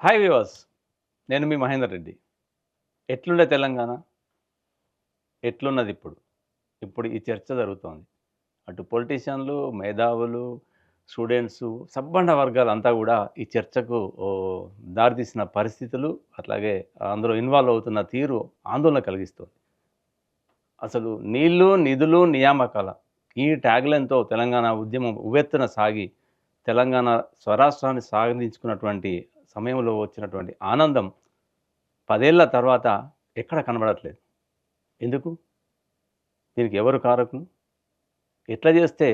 Hi viewers, నేను మీ మహేందర్ రెడ్డి. ఎట్లుండే తెలంగాణ? ఎట్లున్నది ఇప్పుడు? ఇప్పుడు ఈ చర్చ జరుగుతోంది. అటు పొలిటీషియన్లు, మేధావులు, స్టూడెంట్సు, సబ్బండ వర్గాలంతా గూడా ఈ చర్చకు దారితీసిన పరిస్థితులు, అట్లాగే అందులో ఇన్వాల్వ్ అవుతున్న తీరు ఆందోళన కలిగిస్తుంది. అసలు నీళ్లు, నిధులు, నియామకాల ఈ ట్యాగ్‌లైన్‌తో తెలంగాణ ఉద్యమం ఉవ్వెత్తున సాగి, తెలంగాణ స్వరాష్ట్రాన్ని సాధించుకున్నటువంటి సమయంలో వచ్చినటువంటి ఆనందం 10 ఏళ్ల తర్వాత ఎక్కడ కనబడట్లేదు. ఎందుకు? దీనికి ఎవరు కారకులు? ఎట్లా చేస్తే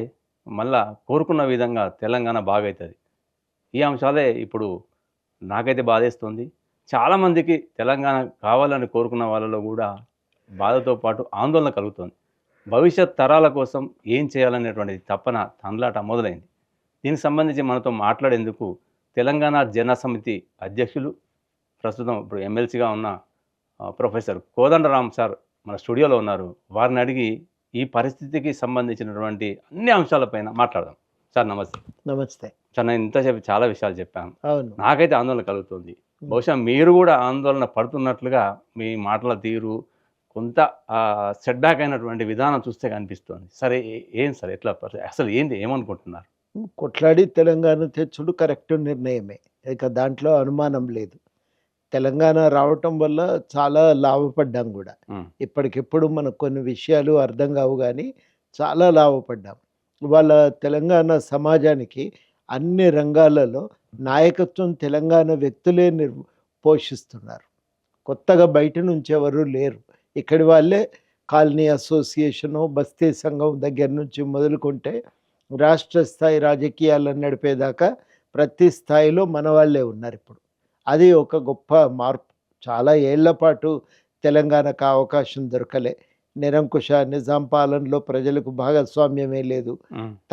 మళ్ళా కోరుకున్న విధంగా తెలంగాణ బాగైతది? ఈ అంశాలే ఇప్పుడు నాకైతే బాధేస్తుంది. చాలామందికి తెలంగాణ కావాలని కోరుకున్న వాళ్ళలో గూడా బాధతో పాటు ఆందోళన కలుగుతోంది. భవిష్యత్ తరాల కోసం ఏం చేయాలనేటువంటి తపన, తన్లాట మొదలైంది. దీనికి సంబంధించి మనతో మాట్లాడేందుకు తెలంగాణ జన సమితి అధ్యక్షులు, ప్రస్తుతం ఇప్పుడు ఎమ్మెల్సీగా ఉన్న ప్రొఫెసర్ కోదండరామ్ సార్ మన స్టూడియోలో ఉన్నారు. వారిని అడిగి ఈ పరిస్థితికి సంబంధించినటువంటి అన్ని అంశాలపైన మాట్లాడదాం. సార్ నమస్తే. నమస్తే. సార్ నేను ఇంతసేపు చాలా విషయాలు చెప్పాను. అవును. నాకైతే ఆందోళన కలుగుతుంది. బహుశా మీరు కూడా ఆందోళన పడుతున్నట్లుగా మీ మాటల తీరు కొంత సెట్ బ్యాక్ అయినటువంటి విధానం చూస్తే కనిపిస్తోంది. సరే ఏం సార్ ఎట్లా అసలు ఏంది ఏమనుకుంటున్నారు? కొట్లాడి తెలంగాణ తెచ్చుడు కరెక్ట్ నిర్ణయమే. ఇక దాంట్లో అనుమానం లేదు. తెలంగాణ రావటం వల్ల చాలా లాభపడ్డాం గూడా. ఇప్పటికిప్పుడు మనకు కొన్ని విషయాలు అర్థం కావు గానీ, చాలా లాభపడ్డాం. ఇవాళ తెలంగాణ సమాజానికి అన్ని రంగాలలో నాయకత్వం తెలంగాణ వ్యక్తులే పోషిస్తున్నారు. కొత్తగా బయట నుంచి ఎవరు లేరు. ఇక్కడి వాళ్ళే కాలనీ అసోసియేషను, బస్తీ సంఘం దగ్గర నుంచి మొదలుకుంటే రాష్ట్ర స్థాయి రాజకీయాలను నడిపేదాకా ప్రతి స్థాయిలో మన వాళ్ళే ఉన్నారు ఇప్పుడు. అది ఒక గొప్ప మార్పు. చాలా ఏళ్ల పాటు తెలంగాణకు అవకాశం దొరకలే. నిరంకుశ నిజాం పాలనలో ప్రజలకు భాగస్వామ్యమే లేదు.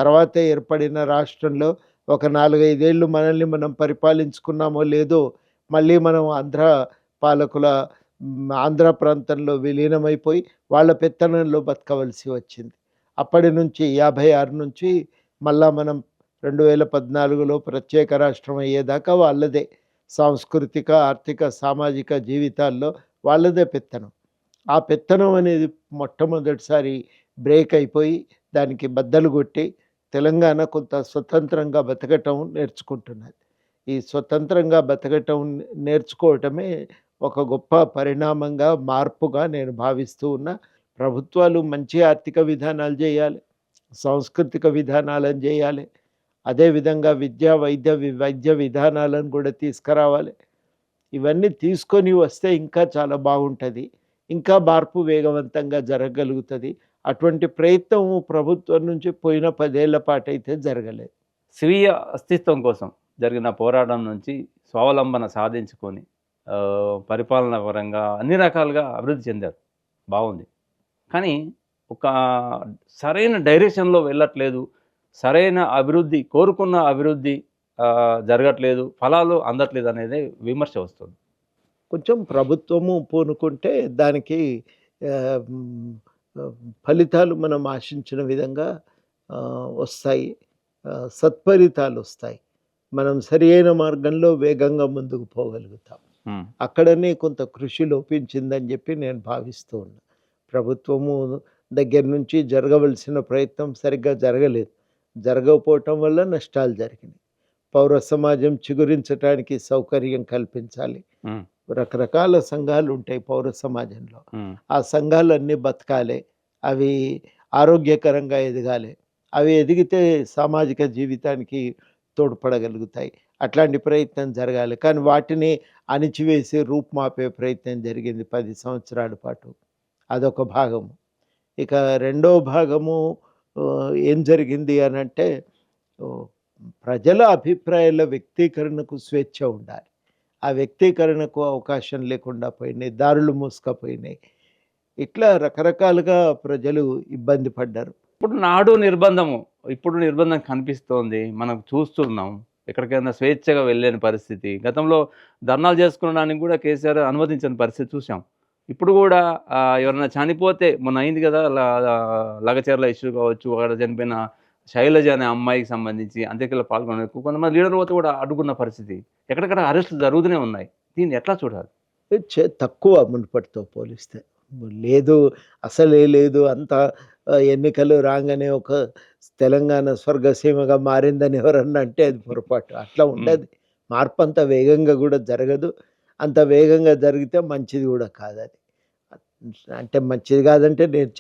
తర్వాత ఏర్పడిన రాష్ట్రంలో ఒక 4-5 ఏళ్ళు మనల్ని మనం పరిపాలించుకున్నామో లేదో మళ్ళీ మనం పాలకుల ఆంధ్ర ప్రాంతంలో విలీనమైపోయి వాళ్ళ పెత్తనంలో బతకవలసి వచ్చింది. అప్పటి నుంచి 56 నుంచి మళ్ళా మనం 2014లో ప్రత్యేక రాష్ట్రం అయ్యేదాకా వాళ్ళదే సాంస్కృతిక, ఆర్థిక, సామాజిక జీవితాల్లో వాళ్ళదే పెత్తనం. ఆ పెత్తనం అనేది మొట్టమొదటిసారి బ్రేక్ అయిపోయి దానికి బద్దలు కొట్టి తెలంగాణ కొంత స్వతంత్రంగా బతకటం నేర్చుకుంటున్నది. ఈ స్వతంత్రంగా బతకటం నేర్చుకోవటమే ఒక గొప్ప పరిణామంగా, మార్పుగా నేను భావిస్తూ ఉన్నా. ప్రభుత్వాలు మంచి ఆర్థిక విధానాలు చేయాలి, సాంస్కృతిక విధానాలను చేయాలి. అదేవిధంగా వైద్య విధానాలను కూడా తీసుకురావాలి. ఇవన్నీ తీసుకొని వస్తే ఇంకా చాలా బాగుంటుంది. ఇంకా మార్పు వేగవంతంగా జరగగలుగుతుంది. అటువంటి ప్రయత్నం ప్రభుత్వం నుంచి పోయిన 10 ఏళ్ల పాటైతే జరగలేదు. స్వీయ అస్తిత్వం కోసం జరిగిన పోరాటం నుంచి స్వావలంబన సాధించుకొని పరిపాలన పరంగా అన్ని రకాలుగా అభివృద్ధి చెందారు. బాగుంది. కానీ ఒక సరైన డైరెక్షన్లో వెళ్ళట్లేదు. సరైన అభివృద్ధి, కోరుకున్న అభివృద్ధి జరగట్లేదు, ఫలాలు అందట్లేదు అనేది విమర్శ వస్తుంది. కొంచెం ప్రభుత్వము పూనుకుంటే దానికి ఫలితాలు మనం ఆశించిన విధంగా వస్తాయి. సత్ఫలితాలు వస్తాయి. మనం సరియైన మార్గంలో వేగంగా ముందుకు పోగలుగుతాం. అక్కడనే కొంత కృషి లోపించిందని చెప్పి నేను భావిస్తూ ఉన్నా. ప్రభుత్వము దగ్గర నుంచి జరగవలసిన ప్రయత్నం సరిగ్గా జరగలేదు. జరగకపోవటం వల్ల నష్టాలు జరిగినాయి. పౌర సమాజం చిగురించడానికి సౌకర్యం కల్పించాలి. రకరకాల సంఘాలు ఉంటాయి పౌర సమాజంలో. ఆ సంఘాలన్నీ బతకాలి, అవి ఆరోగ్యకరంగా ఎదగాలి. అవి ఎదిగితే సామాజిక జీవితానికి తోడ్పడగలుగుతాయి. అట్లాంటి ప్రయత్నం జరగాలి. కానీ వాటిని అణిచివేసి రూపుమాపే ప్రయత్నం జరిగింది 10 సంవత్సరాల పాటు. అదొక భాగము. ఇక రెండో భాగము ఏం జరిగింది అనంటే, ప్రజల అభిప్రాయాల వ్యక్తీకరణకు స్వేచ్ఛ ఉండాలి. ఆ వ్యక్తీకరణకు అవకాశం లేకుండా పోయినాయి, దారులు మూసుకపోయినాయి. ఇట్లా రకరకాలుగా ప్రజలు ఇబ్బంది పడ్డారు. ఇప్పుడు నిర్బంధం కనిపిస్తోంది. మనం చూస్తున్నాం. ఎక్కడికైనా స్వేచ్ఛగా వెళ్ళలేని పరిస్థితి. గతంలో ధర్నాలు చేసుకోవడానికి కూడా కేసీఆర్ అనుమతించని పరిస్థితి చూసాం. ఇప్పుడు కూడా ఎవరైనా చనిపోతే మొన్న అయింది కదా, లగచర్ల ఇష్యూ కావచ్చు, అక్కడ చనిపోయిన శైలజ అనే అమ్మాయికి సంబంధించి అంత్యక్రియలో పాల్గొనే కొంతమంది లీడర్ పోతే కూడా అడ్డుకున్న పరిస్థితి, ఎక్కడెక్కడ అరెస్టులు జరుగుతూనే ఉన్నాయి. దీన్ని ఎట్లా చూడాలి? తక్కువ మునుపటితో పోలిస్తే. లేదు, అసలే లేదు. అంతా ఎన్నికలు రాగానే ఒక తెలంగాణ స్వర్గసీమగా మారిందని ఎవరన్నా అంటే అది పొరపాటు. అట్లా ఉండదు. మార్పు అంత వేగంగా కూడా జరగదు. అంత వేగంగా జరిగితే మంచిది కూడా కాదది. అంటే మంచిది కాదంటే నేను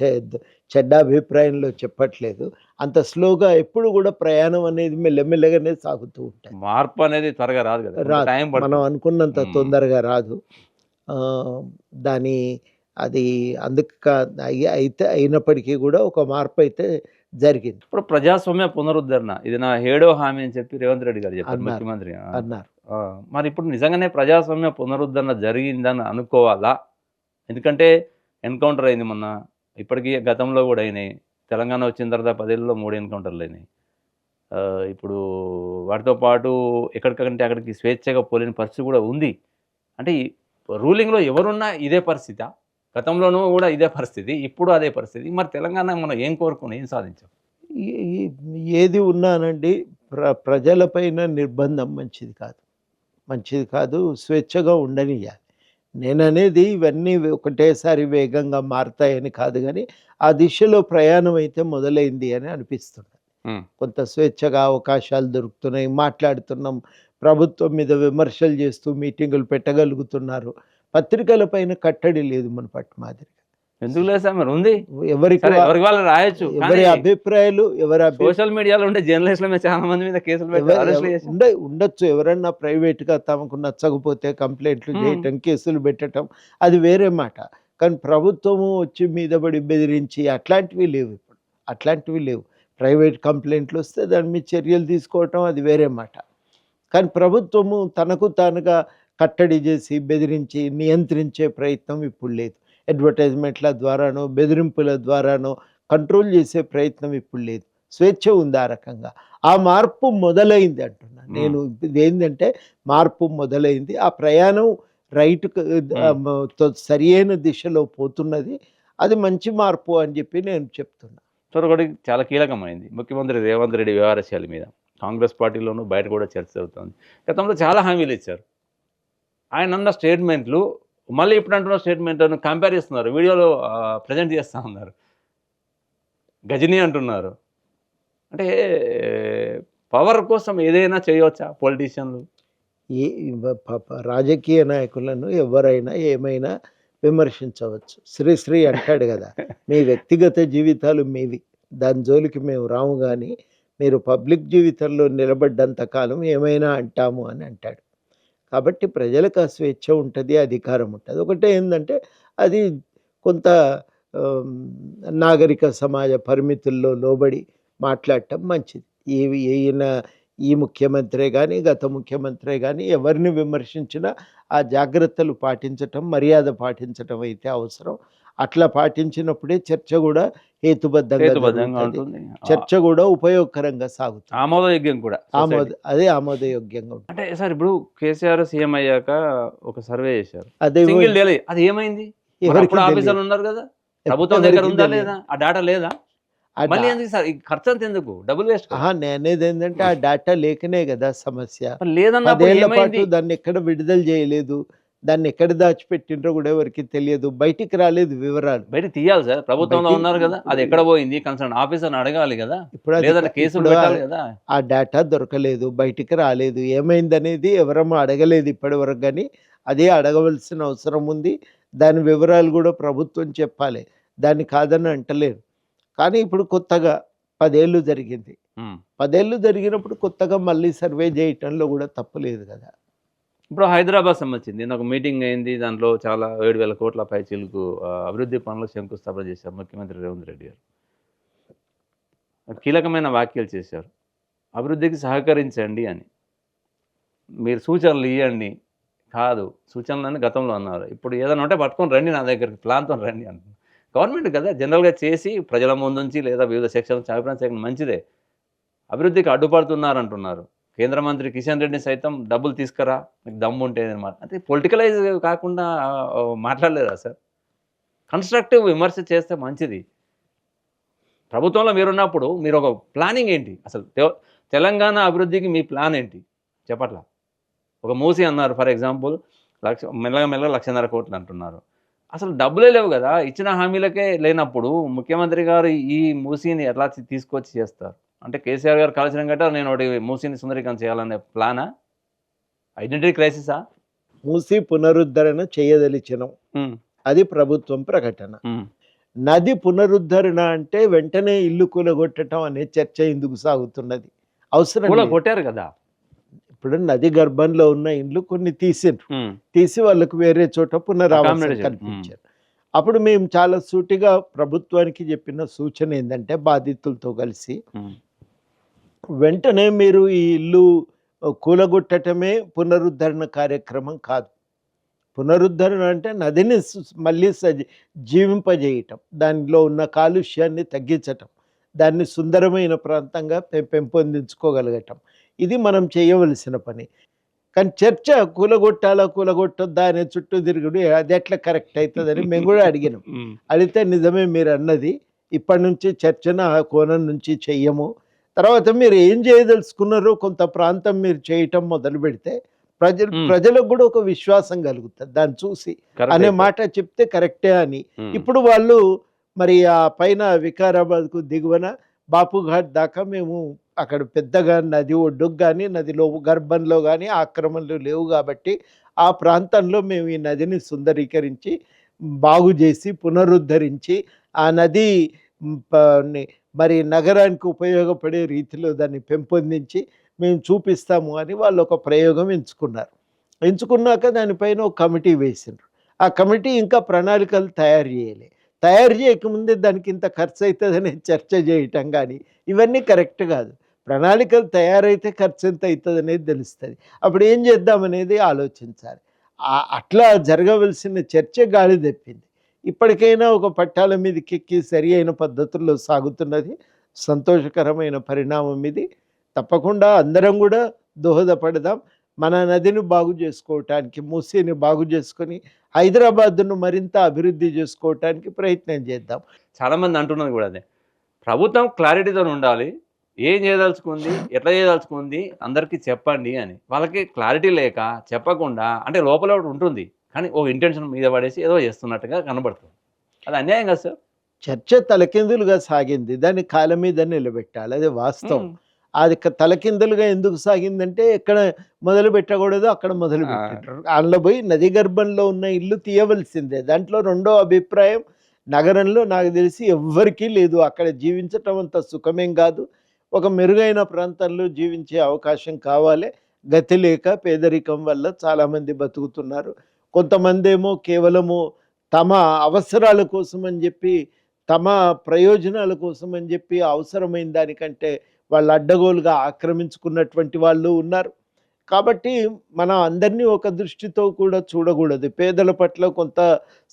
చెడ్డ అభిప్రాయంలో చెప్పట్లేదు. అంత స్లోగా ఎప్పుడు కూడా ప్రయాణం అనేది మెల్లమెల్లగానే సాగుతూ ఉంటుంది. మార్పు అనేది త్వరగా రాదు కదా, కొంత రాదు. టైం మనం పడుతుంది. అనుకున్నంత తొందరగా రాదు. దాని అది అందుకు అయితే అయినప్పటికీ కూడా ఒక మార్పు అయితే జరిగింది. ఇప్పుడు ప్రజాస్వామ్య పునరుద్ధరణ ఇది నా 7వ హామీ అని చెప్పి రేవంత్ రెడ్డి గారు చెప్పారు, అన్నారు. ముఖ్యమంత్రి. అన్నారు. మరి ఇప్పుడు నిజంగానే ప్రజాస్వామ్య పునరుద్ధరణ జరిగిందని అనుకోవాలా? ఎందుకంటే ఎన్కౌంటర్ అయింది మొన్న, ఇప్పటికీ గతంలో కూడా అయినాయి. తెలంగాణ వచ్చిన తర్వాత 10 ఏళ్ళలో 3 ఎన్కౌంటర్లు అయినాయి. ఇప్పుడు వాటితో పాటు ఎక్కడికంటే అక్కడికి స్వేచ్ఛగా పోలేని పరిస్థితి కూడా ఉంది. అంటే రూలింగ్లో ఎవరున్నా ఇదే పరిస్థితా? గతంలోనూ కూడా ఇదే పరిస్థితి, ఇప్పుడు అదే పరిస్థితి. మరి తెలంగాణ మనం ఏం కోరుకుని ఏం సాధించాం? ఏది ఉన్నానండి, ప్రజలపైన నిర్బంధం మంచిది కాదు. మంచిది కాదు. స్వేచ్ఛగా ఉండనియాలి. నేననేది ఇవన్నీ ఒకటేసారి వేగంగా మారతాయని కాదు కానీ ఆ దిశలో ప్రయాణం అయితే మొదలైంది అని అనిపిస్తుంది. కొంత స్వేచ్ఛగా అవకాశాలు దొరుకుతున్నాయి, మాట్లాడుతున్నాం, ప్రభుత్వం మీద విమర్శలు చేస్తూ మీటింగులు పెట్టగలుగుతున్నారు. పత్రికల పైన కట్టడి లేదు మునుపటి మాదిరిగా. ఎందుకు లేదు సార్? మరి ఉంది, ఎవరికి వాళ్ళు రాయొచ్చు. ఎవరి అభిప్రాయాలు సోషల్ మీడియాలో ఉండే జర్నలిస్టుల మీద చాలా మంది మీద కేసులు ఉండొచ్చు. ఎవరన్నా ప్రైవేట్గా తమకు నచ్చకపోతే కంప్లైంట్లు చేయటం, కేసులు పెట్టడం అది వేరే మాట. కానీ ప్రభుత్వము వచ్చి మీద పడి బెదిరించి అట్లాంటివి లేవు. ఇప్పుడు అట్లాంటివి లేవు. ప్రైవేట్ కంప్లైంట్లు వస్తే దాని మీద చర్యలు తీసుకోవటం అది వేరే మాట. కానీ ప్రభుత్వము తనకు తానుగా కట్టడి చేసి బెదిరించి నియంత్రించే ప్రయత్నం ఇప్పుడు లేదు. అడ్వర్టైజ్మెంట్ల ద్వారానో బెదిరింపుల ద్వారానో కంట్రోల్ చేసే ప్రయత్నం ఇప్పుడు లేదు. స్వేచ్ఛ ఉంది ఆ రకంగా. ఆ మార్పు మొదలైంది అంటున్నా నేను. ఇదేంటంటే మార్పు మొదలైంది. ఆ ప్రయాణం రైట్ సరి అయిన దిశలో పోతున్నది. అది మంచి మార్పు అని చెప్పి నేను చెప్తున్నా. ఒకటి చాలా కీలకమైంది, ముఖ్యమంత్రి రేవంత్ రెడ్డి వ్యవహారశైలి మీద కాంగ్రెస్ పార్టీలోనూ బయట కూడా చర్చ జరుగుతుంది. గతంలో చాలా హామీలు ఇచ్చారు. ఆయన అన్న స్టేట్మెంట్లు మళ్ళీ ఇప్పుడు అంటున్న స్టేట్మెంట్లను కంపేర్ చేస్తున్నారు, వీడియోలో ప్రజెంట్ చేస్తూ ఉన్నారు. గజనీ అంటున్నారు. అంటే పవర్ కోసం ఏదైనా చేయవచ్చా పొలిటీషియన్లు? రాజకీయ నాయకులను ఎవరైనా ఏమైనా విమర్శించవచ్చు. శ్రీశ్రీ అంటాడు కదా, మీ వ్యక్తిగత జీవితాలు మీవి, దాని జోలికి మేము రాము, కానీ మీరు పబ్లిక్ జీవితంలో నిలబడ్డంత కాలం ఏమైనా అంటాము అని అంటాడు. కాబట్టి ప్రజలకు ఆ స్వేచ్ఛ ఉంటుంది, అధికారం ఉంటుంది. ఒకటే ఏంటంటే అది కొంత నాగరిక సమాజ పరిమితుల్లో లోబడి మాట్లాడటం మంచిది. ఈయన ఈ ముఖ్యమంత్రే కానీ గత ముఖ్యమంత్రే కానీ ఎవరిని విమర్శించినా ఆ జాగ్రత్తలు పాటించటం, మర్యాద పాటించటం అయితే అవసరం. అట్లా పాటించినప్పుడే చర్చ కూడా హేతుబద్ధంగా ఉంటుంది. చర్చ కూడా ఉపయోగకరంగా సాగుతుంది. ఆమోదయోగ్యం కూడా. అదే ఆమోదయోగ్యంగా ఉంటుంది. అంటే సార్ ఇప్పుడు కేసీఆర్ సీఎం అయ్యాక ఒక సర్వే చేశారు, అది ఏమైంది? ఎవరికి ఆఫీసర్లు ఉన్నారు కదా, ప్రభుత్వం దగ్గర ఉందా లేదా ఆ డేటా? లేదా? మళ్ళీ ఎందుకు సార్ ఈ ఖర్చు అంత ఎందుకు? డబ్బులు వేస్ట్. నేనేది ఏంటంటే ఆ డేటా లేకనే కదా సమస్య. లేదన్నప్పుడు దాన్ని ఎక్కడ విడుదల చేయలేదు, దాన్ని ఎక్కడ దాచిపెట్టిండ్రో కూడా ఎవరికి తెలియదు, బయటికి రాలేదు వివరాలు. బయట తీయాలి సార్, ప్రభుత్వంలో ఉన్నారు కదా, అది ఎక్కడ పోయింది కన్సర్న్ ఆఫీసర్ని అడగాలి కదా. ఇప్పుడు కేసులు పెట్టాలి కదా. ఆ డేటా దొరకలేదు, బయటికి రాలేదు. ఏమైందనేది ఎవరమ్మా అడగలేదు ఇప్పటి వరకు. కానీ అదే అడగవలసిన అవసరం ఉంది. దాని వివరాలు కూడా ప్రభుత్వం చెప్పాలి, దాన్ని కాదని అంటలేరు. కానీ ఇప్పుడు కొత్తగా 10 ఏళ్ళు జరిగింది. 10 ఏళ్ళు జరిగినప్పుడు కొత్తగా మళ్ళీ సర్వే చేయటంలో కూడా తప్పులేదు కదా. ఇప్పుడు హైదరాబాద్ సంబంధించింది నేను ఒక మీటింగ్ అయింది, దాంట్లో చాలా 7,000 కోట్ల పైచీలకు అభివృద్ధి పనులకు శంకుస్థాపన చేశారు ముఖ్యమంత్రి రేవంత్ రెడ్డి గారు. కీలకమైన వ్యాఖ్యలు చేశారు, అభివృద్ధికి సహకరించండి అని, మీరు సూచనలు ఇవ్వండి కాదు, సూచనలని గతంలో అన్నారు. ఇప్పుడు ఏదైనా ఉంటే పట్టుకొని రండి నా దగ్గరికి, ప్లాన్తో రండి అంటున్నారు. గవర్నమెంట్ కదా జనరల్గా చేసి ప్రజల ముందుంచి లేదా వివిధ సెక్షన్లు అభిప్రాయం సేకరణ మంచిదే. అభివృద్ధికి అడ్డుపడుతున్నారంటున్నారు. కేంద్ర మంత్రి కిషన్ రెడ్డిని సైతం డబ్బులు తీసుకురా మీకు దమ్ము ఉంటుంది అనమాట. అంటే పొలిటికలైజ్ కాకుండా మాట్లాడలేదా సార్? కన్స్ట్రక్టివ్ విమర్శ చేస్తే మంచిది. ప్రభుత్వంలో మీరున్నప్పుడు మీరు ఒక ప్లానింగ్ ఏంటి అసలు? తెలంగాణ అభివృద్ధికి మీ ప్లాన్ ఏంటి చెప్పట్లా? ఒక మూసీ అన్నారు ఫర్ ఎగ్జాంపుల్, మెల్లగా 1,50,000 కోట్లు అంటున్నారు. అసలు డబ్బులే లేవు కదా! ఇచ్చిన హామీలకే లేనప్పుడు ముఖ్యమంత్రి గారు ఈ మూసీని ఎట్లా తీసుకొచ్చి చేస్తారు? అంటే కేసీఆర్ గారు కాళేశ్వరం కట్టారు, నేను ఒకటి మూసీని సుందరీకరణ చేయాలనే ప్లానా? ఐడెంటిటీ క్రైసిసా? మూసి పునరుద్ధరణ చేయదలిచినం, హ్మ్. అది ప్రభుత్వం ప్రకటన. హ్మ్. నది పునరుద్ధరణ అంటే వెంటనే ఇల్లు కూలగొట్టడం అనే చర్చ ఎందుకు సాగుతున్నది? అవసరం లేదు. కొట్టారు కదా! ఇప్పుడు నది గర్భంలో ఉన్న ఇండ్లు కొన్ని తీసిండ్రు, హ్మ్. తీసి వాళ్ళకు వేరే చోట పునరావాసం Accommodation. కల్పించారు. అప్పుడు మేము చాలా సూటిగా ప్రభుత్వానికి చెప్పిన సూచన ఏంటంటే, బాధితులతో కలిసి హ్మ్. వెంటనే మీరు ఈ ఇల్లు కూలగొట్టటమే పునరుద్ధరణ కార్యక్రమం కాదు. పునరుద్ధరణ అంటే నదిని మళ్ళీ జీవింపజేయటం, దానిలో ఉన్న కాలుష్యాన్ని తగ్గించటం, దాన్ని సుందరమైన ప్రాంతంగా పెంపొందించుకోగలగటం, ఇది మనం చేయవలసిన పని. కానీ చర్చ కూలగొట్టొద్దా అనే చుట్టూ తిరుగుడు అది ఎట్లా కరెక్ట్ అవుతుందని మేము కూడా అడిగినాం. హ్మ్. అడిగితే నిజమే మీరు అన్నది, ఇప్పటి నుంచి చర్చను ఆ కోణం నుంచి చెయ్యము, తర్వాత మీరు ఏం చేయదలుచుకున్నారో కొంత ప్రాంతం మీరు చేయటం మొదలు పెడితే ప్రజలకు కూడా ఒక విశ్వాసం కలుగుతుంది దాన్ని చూసి అనే మాట చెప్తే కరెక్టే అని. ఇప్పుడు వాళ్ళు మరి ఆ పైన వికారాబాద్కు దిగువన బాపుఘాట్ దాకా మేము అక్కడ పెద్దగా నది ఒడ్డుకు కానీ నదిలో గర్భంలో కానీ ఆక్రమణలు లేవు కాబట్టి ఆ ప్రాంతంలో మేము ఈ నదిని సుందరీకరించి బాగు చేసి పునరుద్ధరించి ఆ నది మరి నగరానికి ఉపయోగపడే రీతిలో దాన్ని పెంపొందించి మేము చూపిస్తాము అని వాళ్ళు ఒక ప్రయోగం ఎంచుకున్నాక దానిపైన ఒక కమిటీ వేసిండ్రు. ఆ కమిటీ ఇంకా ప్రణాళికలు తయారు చేయకముందే దానికి ఇంత ఖర్చు అవుతుందనే చర్చ చేయటం కానీ ఇవన్నీ కరెక్ట్ కాదు. ప్రణాళికలు తయారైతే ఖర్చు ఎంత అవుతుంది అనేది తెలుస్తుంది, అప్పుడు ఏం చేద్దామనేది ఆలోచించాలి. అట్లా జరగవలసిన చర్చ గాలి తెప్పింది. ఇప్పటికైనా ఒక పట్టాల మీదకి ఎక్కి సరి అయిన పద్ధతుల్లో సాగుతున్నది, సంతోషకరమైన పరిణామం ఇది. తప్పకుండా అందరం కూడా దోహదపడదాం మన నదిని బాగు చేసుకోవటానికి, మూసీని బాగు చేసుకొని హైదరాబాద్ను మరింత అభివృద్ధి చేసుకోవటానికి ప్రయత్నం చేద్దాం. చాలామంది అంటున్నది కూడా అదే, ప్రభుత్వం క్లారిటీతో ఉండాలి, ఏం చేయదలుచుకుంది, ఎట్లా చేయదలుచుకుంది అందరికీ చెప్పండి అని. వాళ్ళకి క్లారిటీ లేక చెప్పకుండా, అంటే లోపల ఒకటి ఉంటుంది కానీ ఓ ఇంటెన్షన్ మీద పడేసి ఏదో చేస్తున్నట్టుగా కనబడుతుంది. అది అన్యాయం కదా సార్? చర్చ తలకిందులుగా సాగింది, దాన్ని కాళ్ళ మీద నిలబెట్టాలి, అది వాస్తవం. అది తలకిందులుగా ఎందుకు సాగిందంటే ఎక్కడ మొదలు పెట్టకూడదు అక్కడ మొదలు పెట్టారు. అందులో పోయి నది గర్భంలో ఉన్న ఇల్లు తీయవలసిందే. దాంట్లో రెండో అభిప్రాయం నగరంలో నాకు తెలిసి ఎవ్వరికీ లేదు. అక్కడ జీవించటం అంత సుఖమేం కాదు. ఒక మెరుగైన ప్రాంతంలో జీవించే అవకాశం కావాలి. గతి లేక పేదరికం వల్ల చాలామంది బతుకుతున్నారు. కొంతమంది ఏమో కేవలము తమ అవసరాల కోసం అని చెప్పి, తమ ప్రయోజనాల కోసం అని చెప్పి అవసరమైన దానికంటే వాళ్ళు అడ్డగోలుగా ఆక్రమించుకున్నటువంటి వాళ్ళు ఉన్నారు. కాబట్టి మనం అందరినీ ఒక దృష్టితో కూడా చూడకూడదు. పేదల పట్ల కొంత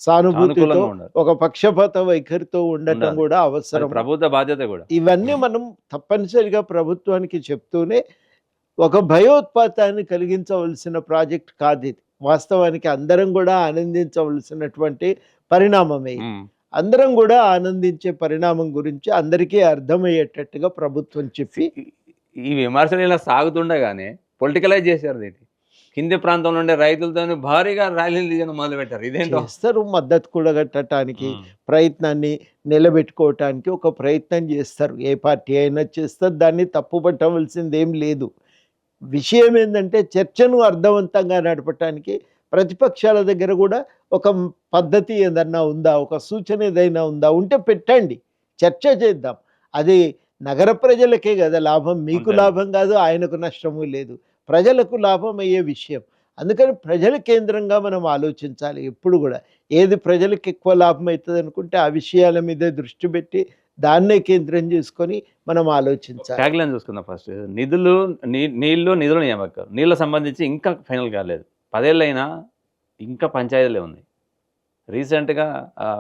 సానుభూతితో, ఒక పక్షపాత వైఖరితో ఉండటం కూడా అవసరం, ప్రభుత్వ బాధ్యత కూడా. ఇవన్నీ మనం తప్పనిసరిగా ప్రభుత్వానికి చెప్తూనే, ఒక భయోత్పాతాన్ని కలిగించవలసిన ప్రాజెక్ట్ కాదు ఇది. వాస్తవానికి అందరం కూడా ఆనందించవలసినటువంటి పరిణామమే. అందరం కూడా ఆనందించే పరిణామం గురించి అందరికీ అర్థమయ్యేటట్టుగా ప్రభుత్వం చెప్పి, ఈ విమర్శలు ఇలా సాగుతుండగానే పొలిటికలైజ్ చేశారు దీన్ని. కింది ప్రాంతంలో ఉండే రైతులతో భారీగా ర్యాలీలు తీయడం మొదలుపెట్టారు. ఇదేంటో చేస్తారు, మద్దతు కూడగట్టడానికి, ప్రయత్నాన్ని నిలబెట్టుకోవటానికి ఒక ప్రయత్నం చేస్తారు. ఏ పార్టీ అయినా చేస్తారు, దాన్ని తప్పుపట్టవలసింది ఏం లేదు. విషయం ఏంటంటే చర్చను అర్థవంతంగా నడపటానికి ప్రతిపక్షాల దగ్గర కూడా ఒక పద్ధతి ఏదన్నా ఉందా, ఒక సూచన ఏదైనా ఉందా, ఉంటే పెట్టండి, చర్చ చేద్దాం. అది నగర ప్రజలకే కదా లాభం, మీకు లాభం కాదు, ఆయనకు నష్టము లేదు, ప్రజలకు లాభం అయ్యే విషయం. అందుకని ప్రజల కేంద్రంగా మనం ఆలోచించాలి ఎప్పుడు కూడా. ఏది ప్రజలకు ఎక్కువ లాభం అవుతుంది అనుకుంటే ఆ విషయాల మీదే దృష్టి పెట్టి దాన్నే కేంద్రం చేసుకొని మనం ఆలోచించాలి. ట్యాగ్లైన్ చూసుకుందాం ఫస్ట్. నీళ్లు నిధుల నియామకం, నీళ్ళకు సంబంధించి ఇంకా ఫైనల్ కాలేదు. 10 ఏళ్ళైనా ఇంకా పంచాయతీలే ఉన్నాయి. రీసెంట్గా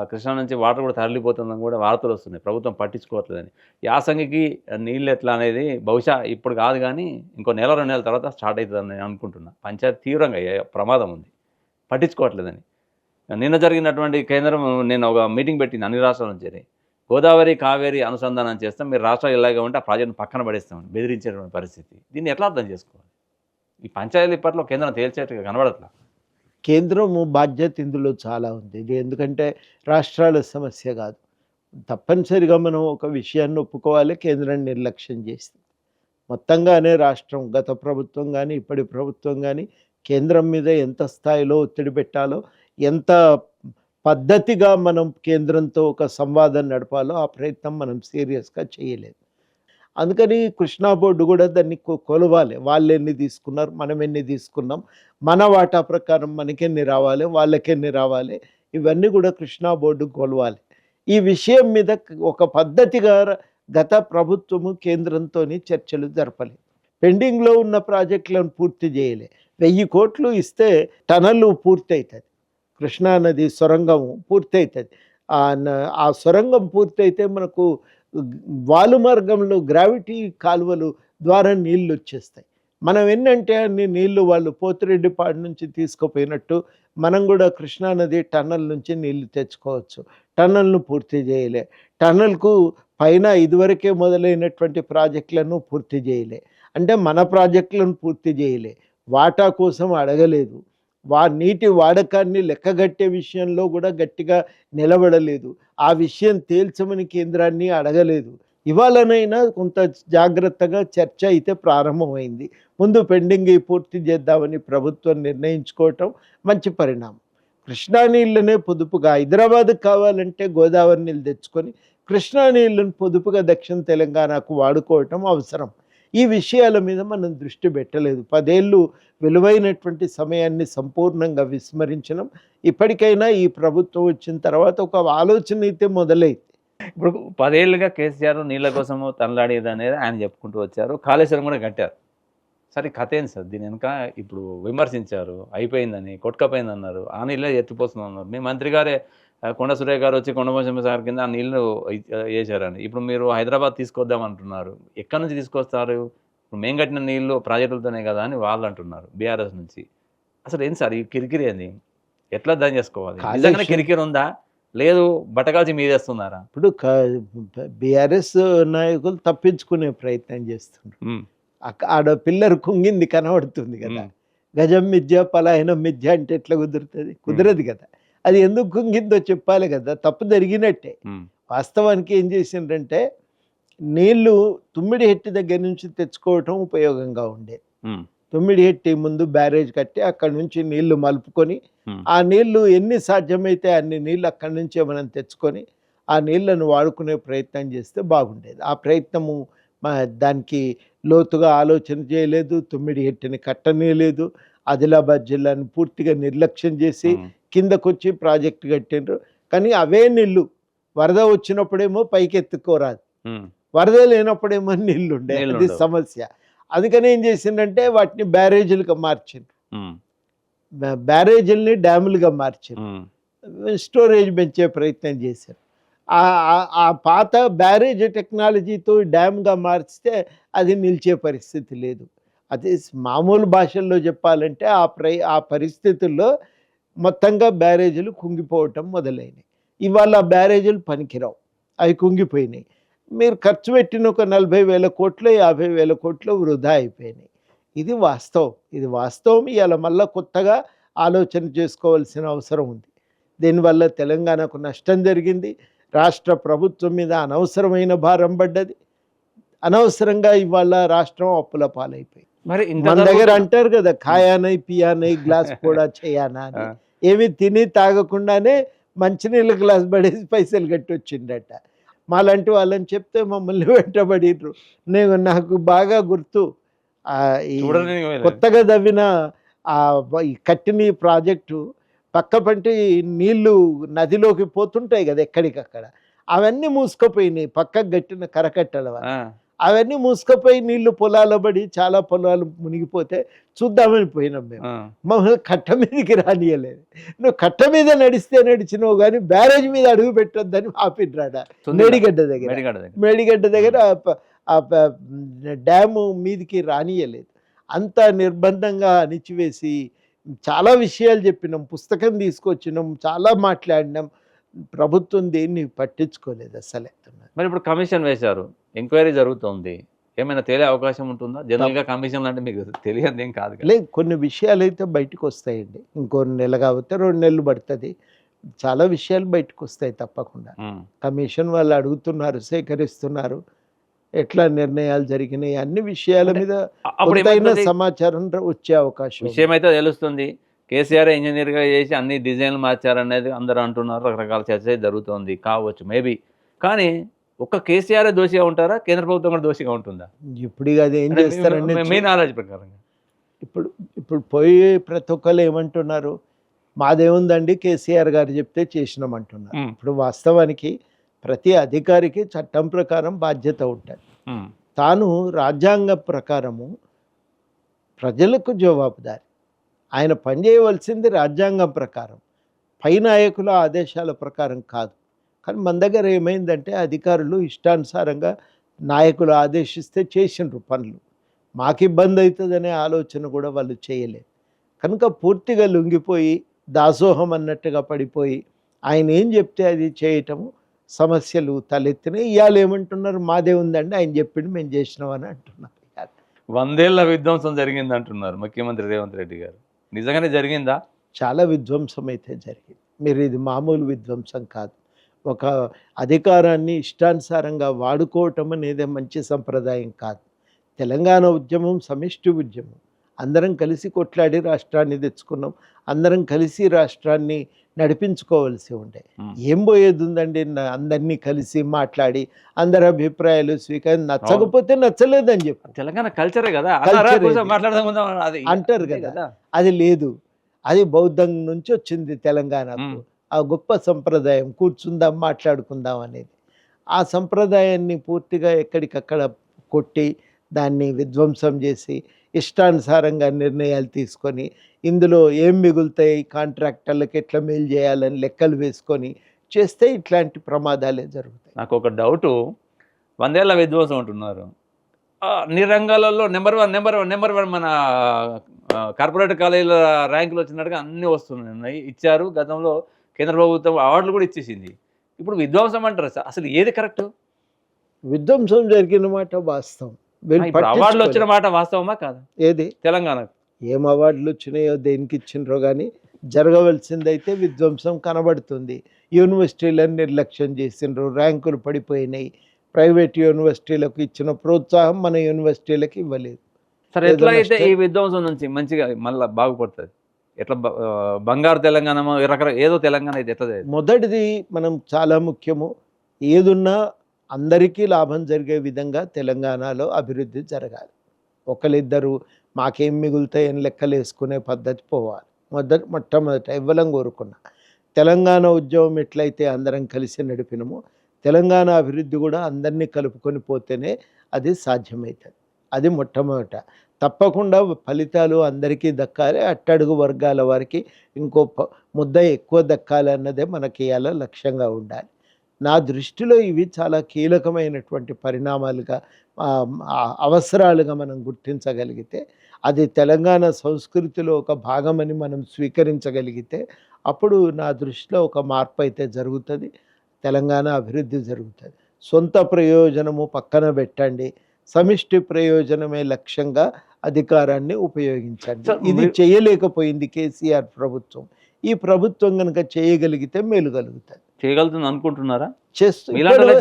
కృష్ణా నుంచి వాటర్ కూడా తరలిపోతుందని కూడా వార్తలు వస్తున్నాయి, ప్రభుత్వం పట్టించుకోవట్లేదని. యాసంగికి నీళ్ళు ఎట్లా అనేది బహుశా ఇప్పుడు కాదు కానీ ఇంకో నెల 2 నెలల తర్వాత స్టార్ట్ అవుతుందని నేను అనుకుంటున్నా. పంచాయతీ తీవ్రంగా ప్రమాదం ఉంది, పట్టించుకోవట్లేదని. నిన్న జరిగినటువంటి కేంద్రం, నేను ఒక మీటింగ్ పెట్టింది అన్ని రాష్ట్రాల నుంచి. గోదావరి కావేరి అనుసంధానం చేస్తాం, మీరు రాష్ట్రాలు ఇలాగే ఉంటే ఆ ప్రాజెక్టును పక్కన పడేస్తామని బెదిరించేటువంటి పరిస్థితి. దీన్ని ఎట్లా అర్థం చేసుకోవాలి? ఈ పంచాయతీ పట్ల కేంద్రం తేల్చేట్టుగా కనబడట్లా. కేంద్రము బాధ్యత ఇందులో చాలా ఉంది. ఇది ఎందుకంటే రాష్ట్రాల సమస్య కాదు. తప్పనిసరిగా మనం ఒక విషయాన్ని ఒప్పుకోవాలి, కేంద్రం నిర్లక్ష్యం చేసింది. మొత్తంగానే రాష్ట్రం, గత ప్రభుత్వం కానీ ఇప్పటి ప్రభుత్వం కానీ కేంద్రం మీద ఎంత స్థాయిలో ఒత్తిడి పెట్టాలో, ఎంత పద్ధతిగా మనం కేంద్రంతో ఒక సంవాదం నడపాలో ఆ ప్రయత్నం మనం సీరియస్గా చేయలేదు. అందుకని కృష్ణా బోర్డు కూడా దాన్ని కొలవాలి. వాళ్ళు ఎన్ని తీసుకున్నారు, మనం ఎన్ని తీసుకున్నాం, మన వాటా ప్రకారం మనకెన్ని రావాలి, వాళ్ళకెన్ని రావాలి, ఇవన్నీ కూడా కృష్ణా బోర్డు కొలవాలి. ఈ విషయం మీద ఒక పద్ధతిగా గత ప్రభుత్వము కేంద్రంతో చర్చలు జరపలేదు. పెండింగ్లో ఉన్న ప్రాజెక్టులను పూర్తి చేయలే. 1000 కోట్లు ఇస్తే టనల్ పూర్తి అవుతుంది, కృష్ణానది సొరంగం పూర్తి అవుతుంది. ఆ సొరంగం పూర్తయితే మనకు వాలు మార్గంలో గ్రావిటీ కాలువలు ద్వారా నీళ్ళు వచ్చేస్తాయి. మనం ఏంటంటే అన్ని నీళ్లు వాళ్ళు పోతిరెడ్డిపాడు నుంచి తీసుకుపోయినట్టు మనం కూడా కృష్ణానది టన్నల్ నుంచి నీళ్లు తెచ్చుకోవచ్చు. టన్నల్ను పూర్తి చేయలే. టన్నల్కు పైన ఇదివరకే మొదలైనటువంటి ప్రాజెక్టులను పూర్తి చేయలే. అంటే మన ప్రాజెక్టులను పూర్తి చేయలే. వాటా కోసం అడగలేదు. నీటి వాడకాన్ని లెక్కగట్టే విషయంలో కూడా గట్టిగా నిలబడలేదు. ఆ విషయం తేల్చమని కేంద్రాన్ని అడగలేదు. ఇవాళనైనా కొంత జాగ్రత్తగా చర్చ అయితే ప్రారంభమైంది. ముందు పెండింగ్ పూర్తి చేద్దామని ప్రభుత్వం నిర్ణయించుకోవటం మంచి పరిణామం. కృష్ణా నీళ్ళనే పొదుపుగా హైదరాబాద్కి కావాలంటే గోదావరి నీళ్ళు తెచ్చుకొని కృష్ణా నీళ్ళను పొదుపుగా దక్షిణ తెలంగాణకు వాడుకోవటం అవసరం. ఈ విషయాల మీద మనం దృష్టి పెట్టలేదు. 10 ఏళ్ళు విలువైనటువంటి సమయాన్ని సంపూర్ణంగా విస్మరించడం. ఇప్పటికైనా ఈ ప్రభుత్వం వచ్చిన తర్వాత ఒక ఆలోచన అయితే మొదలైంది. ఇప్పుడు 10 ఏళ్ళుగా కేసీఆర్ నీళ్ళ కోసము తనలాడేది అనేది ఆయన చెప్పుకుంటూ వచ్చారు. కాళేశ్వరం కూడా కట్టారు. సరే కథ ఏంది సార్? దీని వెనుక ఇప్పుడు విమర్శించారు, అయిపోయిందని, కొట్టుకపోయిందన్నారు, ఆ నీళ్ళే ఎత్తిపోతుందన్నారు. మీ మంత్రి గారే కొండ సురేఖ గారు వచ్చి కొండమోసమ్మ సార్ కింద ఆ నీళ్లు వేసారండి. ఇప్పుడు మీరు హైదరాబాద్ తీసుకొద్దామంటున్నారు. ఎక్కడి నుంచి తీసుకొస్తారు? ఇప్పుడు మేము కట్టిన నీళ్లు ప్రాజెక్టులతోనే కదా అని వాళ్ళు అంటున్నారు బీఆర్ఎస్ నుంచి. అసలు ఏంటి సార్ ఈ కిరికిరి అని? ఎట్లా అర్థం చేసుకోవాలి? నిజంగానే కిరికిరి ఉందా, లేదు బట్టకాల్చి మీదేస్తున్నారా? ఇప్పుడు బీఆర్ఎస్ నాయకులు తప్పించుకునే ప్రయత్నం చేస్తున్నారు. ఆడ పిల్లర్ కుంగింది కనబడుతుంది కదా, గజం మిథ్య పలాయనం మిథ్య అంటే ఎట్లా కుదురుతుంది? కుదరదు కదా. అది ఎందుకు కుంగిందో చెప్పాలి కదా. తప్పు జరిగినట్టే. వాస్తవానికి ఏం చేసిండ్రంటే నీళ్లు తుమ్మిడిహెట్టి దగ్గర నుంచి తెచ్చుకోవటం ఉపయోగంగా ఉండేది. తుమ్మిడిహెట్టి ముందు బ్యారేజ్ కట్టి అక్కడి నుంచి నీళ్లు మలుపుకొని ఆ నీళ్లు ఎన్ని సాధ్యమైతే అన్ని నీళ్ళు అక్కడి నుంచే మనం తెచ్చుకొని ఆ నీళ్లను వాడుకునే ప్రయత్నం చేస్తే బాగుండేది. ఆ ప్రయత్నము దానికి లోతుగా ఆలోచన చేయలేదు. తుమ్మిడిహెట్టిని కట్టనేలేదు. ఆదిలాబాద్ జిల్లాను పూర్తిగా నిర్లక్ష్యం చేసి కిందకొచ్చి ప్రాజెక్టు కట్టిండ్రు. కానీ అవే నీళ్ళు వరద వచ్చినప్పుడేమో పైకి ఎత్తుకోరాదు, వరద లేనప్పుడేమో నీళ్ళు ఉండే. అది సమస్య. అందుకని ఏం చేసిందంటే వాటిని బ్యారేజీలుగా మార్చిండ్రు, బ్యారేజీలని డ్యాములుగా మార్చిండ్రు, స్టోరేజ్ పెంచే ప్రయత్నం చేశారు. ఆ పాత బ్యారేజ్ టెక్నాలజీతో డ్యామ్గా మార్చితే అది నిలిచే పరిస్థితి లేదు. అది మామూలు భాషల్లో చెప్పాలంటే ఆ పరిస్థితుల్లో మొత్తంగా బ్యారేజీలు కుంగిపోవటం మొదలైనవి. ఇవాళ ఆ బ్యారేజీలు పనికిరావు, అవి కుంగిపోయినాయి. మీరు ఖర్చు పెట్టిన ఒక 40,000 కోట్లు 50,000 కోట్లు వృధా అయిపోయినాయి. ఇది వాస్తవం. ఇవాళ మళ్ళీ కొత్తగా ఆలోచన చేసుకోవాల్సిన అవసరం ఉంది. దీనివల్ల తెలంగాణకు నష్టం జరిగింది. రాష్ట్ర ప్రభుత్వం మీద అనవసరమైన భారం పడ్డది. అనవసరంగా ఇవాళ రాష్ట్రం అప్పుల పాలైపోయింది. మరి మన దగ్గర అంటారు కదా, ఖాయానై పియానై గ్లాస్ కూడా చేయానా అని. ఏమి తిని తాగకుండానే మంచినీళ్ళ గ్లాస్ పడేసి పైసలు కట్టి వచ్చిండట. మాలాంటి వాళ్ళని చెప్తే మమ్మల్ని వెంటబడిర్రు. నాకు బాగా గుర్తు, కొత్తగా దవ్విన కట్టిన ప్రాజెక్టు పక్కపంటి నీళ్లు నదిలోకి పోతుంటాయి కదా ఎక్కడికక్కడ, అవన్నీ మూసుకుపోయినాయి. పక్కకు కట్టిన కరకట్టల అవన్నీ మూసుకుపోయి నీళ్లు పొలాలు పడి చాలా పొలాలు మునిగిపోతే చూద్దామని పోయినాం మేము. మమ్మల్ని కట్ట మీదకి రానియలేదు. నువ్వు కట్ట మీద నడిచినావు కానీ బ్యారేజ్ మీద అడుగు పెట్టొద్దని ఆపిడ్రాడ. మేడిగడ్డ దగ్గర ఆ డ్యాము మీదికి రానియలేదు. అంత నిర్బంధంగా అణిచివేసి చాలా విషయాలు చెప్పినాం, పుస్తకం తీసుకొచ్చినాం, చాలా మాట్లాడినాం. ప్రభుత్వం దీన్ని పట్టించుకోలేదు అసలే. మరి ఇప్పుడు కమిషన్ వేశారు, ఎంక్వైరీ జరుగుతోంది, ఏమైనా తేలే అవకాశం ఉంటుందా? జనరల్గా కమిషన్లు అంటే మీకు తెలియదు ఏం కాదు కదా. లేదు, కొన్ని విషయాలైతే బయటకు వస్తాయండి. ఇంకో నెల కాకపోతే 2 నెలలు పడుతుంది. చాలా విషయాలు బయటకు వస్తాయి తప్పకుండా. కమిషన్ వాళ్ళు అడుగుతున్నారు, సేకరిస్తున్నారు, ఎట్లా నిర్ణయాలు జరిగినాయి, అన్ని విషయాల మీద అప్పుడు కొంతైనా ఏమవుతుంది? సమాచారం వచ్చే అవకాశం ఉంది. విషయం అయితే తెలుస్తుంది. కేసీఆర్ ఇంజనీర్గా చేసి అన్ని డిజైన్లు మార్చారనేది అందరూ అంటున్నారు, రకరకాల చర్చ జరుగుతోంది కావచ్చు మేబీ. కానీ ఒక్క కేసీఆర్ దోషిగా ఉంటారా, కేంద్ర ప్రభుత్వం కూడా దోషిగా ఉంటుందా? ఇప్పుడు ఇక అది ఏం అంటే చేస్తారండి? మీ నాలెడ్జ్ ప్రకారంగా ఇప్పుడు ఇప్పుడు పోయి ప్రతి ఒక్కళ్ళు ఏమంటున్నారు, మాదేముందండి కేసీఆర్ గారు చెప్తే చేసినామంటున్నారు. ఇప్పుడు వాస్తవానికి ప్రతి అధికారికి చట్టం ప్రకారం బాధ్యత ఉంటుంది. తాను రాజ్యాంగం ప్రకారము ప్రజలకు జవాబుదారి. ఆయన పనిచేయవలసింది రాజ్యాంగం ప్రకారం, పై నాయకుల ఆదేశాల ప్రకారం కాదు. కానీ మన దగ్గర ఏమైందంటే అధికారులు ఇష్టానుసారంగా నాయకులు ఆదేశిస్తే చేసిండ్రు పనులు. మాకు ఇబ్బంది అవుతుందనే ఆలోచన కూడా వాళ్ళు చేయలేదు. కనుక పూర్తిగా లొంగిపోయి దాసోహం అన్నట్టుగా పడిపోయి ఆయన ఏం చెప్తే అది చేయటము, సమస్యలు తలెత్తినాయి. ఇవాళ ఏమంటున్నారు, మాదే ఉందండి ఆయన చెప్పింది మేము చేసినామని అంటున్నారు. 100 ఏళ్ల విధ్వంసం జరిగింది అంటున్నారు ముఖ్యమంత్రి రేవంత్ రెడ్డి గారు. నిజంగానే జరిగిందా? చాలా విధ్వంసం అయితే జరిగింది. మీరు ఇది మామూలు విధ్వంసం కాదు. ఒక అధికారాన్ని ఇష్టానుసారంగా వాడుకోవటం అనేది మంచి సంప్రదాయం కాదు. తెలంగాణ ఉద్యమం సమిష్టి ఉద్యమం. అందరం కలిసి కొట్లాడి రాష్ట్రాన్ని తెచ్చుకున్నాం. అందరం కలిసి రాష్ట్రాన్ని నడిపించుకోవాల్సి ఉండే. ఏం పోయేది ఉందండి, అందరినీ కలిసి మాట్లాడి అందరి అభిప్రాయాలు స్వీకారం, నచ్చకపోతే నచ్చలేదని చెప్పు. తెలంగాణ కల్చరే కదా, అంటారు కదా, అది లేదు. అది బౌద్ధం నుంచి వచ్చింది తెలంగాణకు. ఆ గొప్ప సంప్రదాయం కూర్చుందాం మాట్లాడుకుందాం అనేది. ఆ సంప్రదాయాన్ని పూర్తిగా ఎక్కడికక్కడ కొట్టి దాన్ని విధ్వంసం చేసి ఇష్టానుసారంగా నిర్ణయాలు తీసుకొని ఇందులో ఏం మిగులుతాయి, కాంట్రాక్టర్లకు ఎట్లా మేలు చేయాలని లెక్కలు వేసుకొని చేస్తే ఇట్లాంటి ప్రమాదాలే జరుగుతాయి. నాకు ఒక డౌటు, 100 ఏళ్ల విధ్వంసం అంటున్నారు, అన్ని రంగాలలో నెంబర్ వన్ మన కార్పొరేట్ కాలేజీల ర్యాంకులు వచ్చినట్టుగా అన్నీ వస్తున్నాయి, ఇచ్చారు. గతంలో కేంద్ర ప్రభుత్వం అవార్డులు కూడా ఇచ్చేసింది. ఇప్పుడు విధ్వంసం అంటారు, అసలు ఏది కరెక్ట్? విధ్వంసం జరిగిన మాట వాస్తవం. అవార్డులు వచ్చిన మాట వాస్తవమా కాదా? ఏది తెలంగాణ ఏం అవార్డులు వచ్చినాయో దేనికి ఇచ్చిండ్రో కానీ జరగవలసిందైతే విధ్వంసం కనబడుతుంది. యూనివర్సిటీలను నిర్లక్ష్యం చేసిండ్రు, ర్యాంకులు పడిపోయినాయి. ప్రైవేట్ యూనివర్సిటీలకు ఇచ్చిన ప్రోత్సాహం మన యూనివర్సిటీలకు ఇవ్వలేదు. సరే, ఎట్లా అయితే ఈ విధ్వంసం నుంచి మంచిగా మళ్ళీ బాగుపడుతుంది? ఎట్లా బంగారు తెలంగాణ ఏదో తెలంగాణ అయితే ఎట్లా? మొదటిది మనం చాలా ముఖ్యము, ఏదున్నా అందరికీ లాభం జరిగే విధంగా తెలంగాణలో అభివృద్ధి జరగాలి. ఒకరిద్దరు మాకేం మిగులుతాయని లెక్కలు వేసుకునే పద్ధతి పోవాలి. మొట్టమొదట ఇవ్వలం కోరుకున్నా. తెలంగాణ ఉద్యమం ఎట్లయితే అందరం కలిసి నడిపినమో తెలంగాణ అభివృద్ధి కూడా అందరినీ కలుపుకొని పోతేనే అది సాధ్యమవుతుంది. అది మొట్టమొదట. తప్పకుండా ఫలితాలు అందరికీ దక్కాలి, అట్టడుగు వర్గాల వారికి ఇంకో ముద్ద ఎక్కువ దక్కాలి అన్నదే మనకి ఇవాళ లక్ష్యంగా ఉండాలి. నా దృష్టిలో ఇవి చాలా కీలకమైనటువంటి పరిణామాలుగా, అవసరాలుగా మనం గుర్తించగలిగితే, అది తెలంగాణ సంస్కృతిలో ఒక భాగమని మనం స్వీకరించగలిగితే అప్పుడు నా దృష్టిలో ఒక మార్పు అయితే జరుగుతుంది, తెలంగాణ అభివృద్ధి జరుగుతుంది. సొంత ప్రయోజనము పక్కన పెట్టండి, సమిష్టి ప్రయోజనమే లక్ష్యంగా అధికారాన్ని ఉపయోగించండి. ఇది చేయలేకపోయింది కేసీఆర్ ప్రభుత్వం. ఈ ప్రభుత్వం కనుక చేయగలిగితే మేలు కలుగుతుంది. చేయగలుగుతుంది అనుకుంటున్నారా?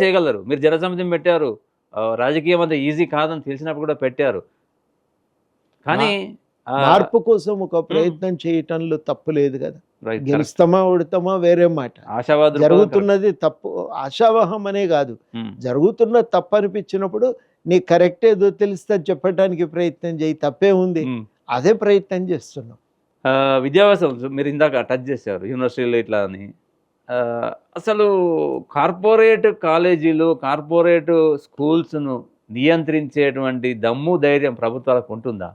చేయగలరు. మీరు జనసమితిని పెట్టారు, రాజకీయం అంత ఈజీ కాదని తెలిసినప్పుడు కూడా పెట్టారు. కానీ మార్పు కోసం ఒక ప్రయత్నం చేయటంలో తప్పు లేదు కదా. గెలుస్తామా ఓడతామా వేరే మాట, జరుగుతున్నది తప్పు. ఆశావాహం అనే కాదు, జరుగుతున్న తప్పు అనిపించినప్పుడు నీ కరెక్ట్ ఏదో తెలిస్తే చెప్పడానికి ప్రయత్నం చేయి, తప్పే ఉంది. అదే ప్రయత్నం చేస్తున్నాం. విద్యాభ్యాసం మీరు ఇందాక టచ్ చేశారు, యూనివర్సిటీలో ఇట్లా అని. అసలు కార్పొరేట్ కాలేజీలు, కార్పొరేట్ స్కూల్స్ను నియంత్రించేటువంటి దమ్ము ధైర్యం ప్రభుత్వాలకు ఉంటుందా?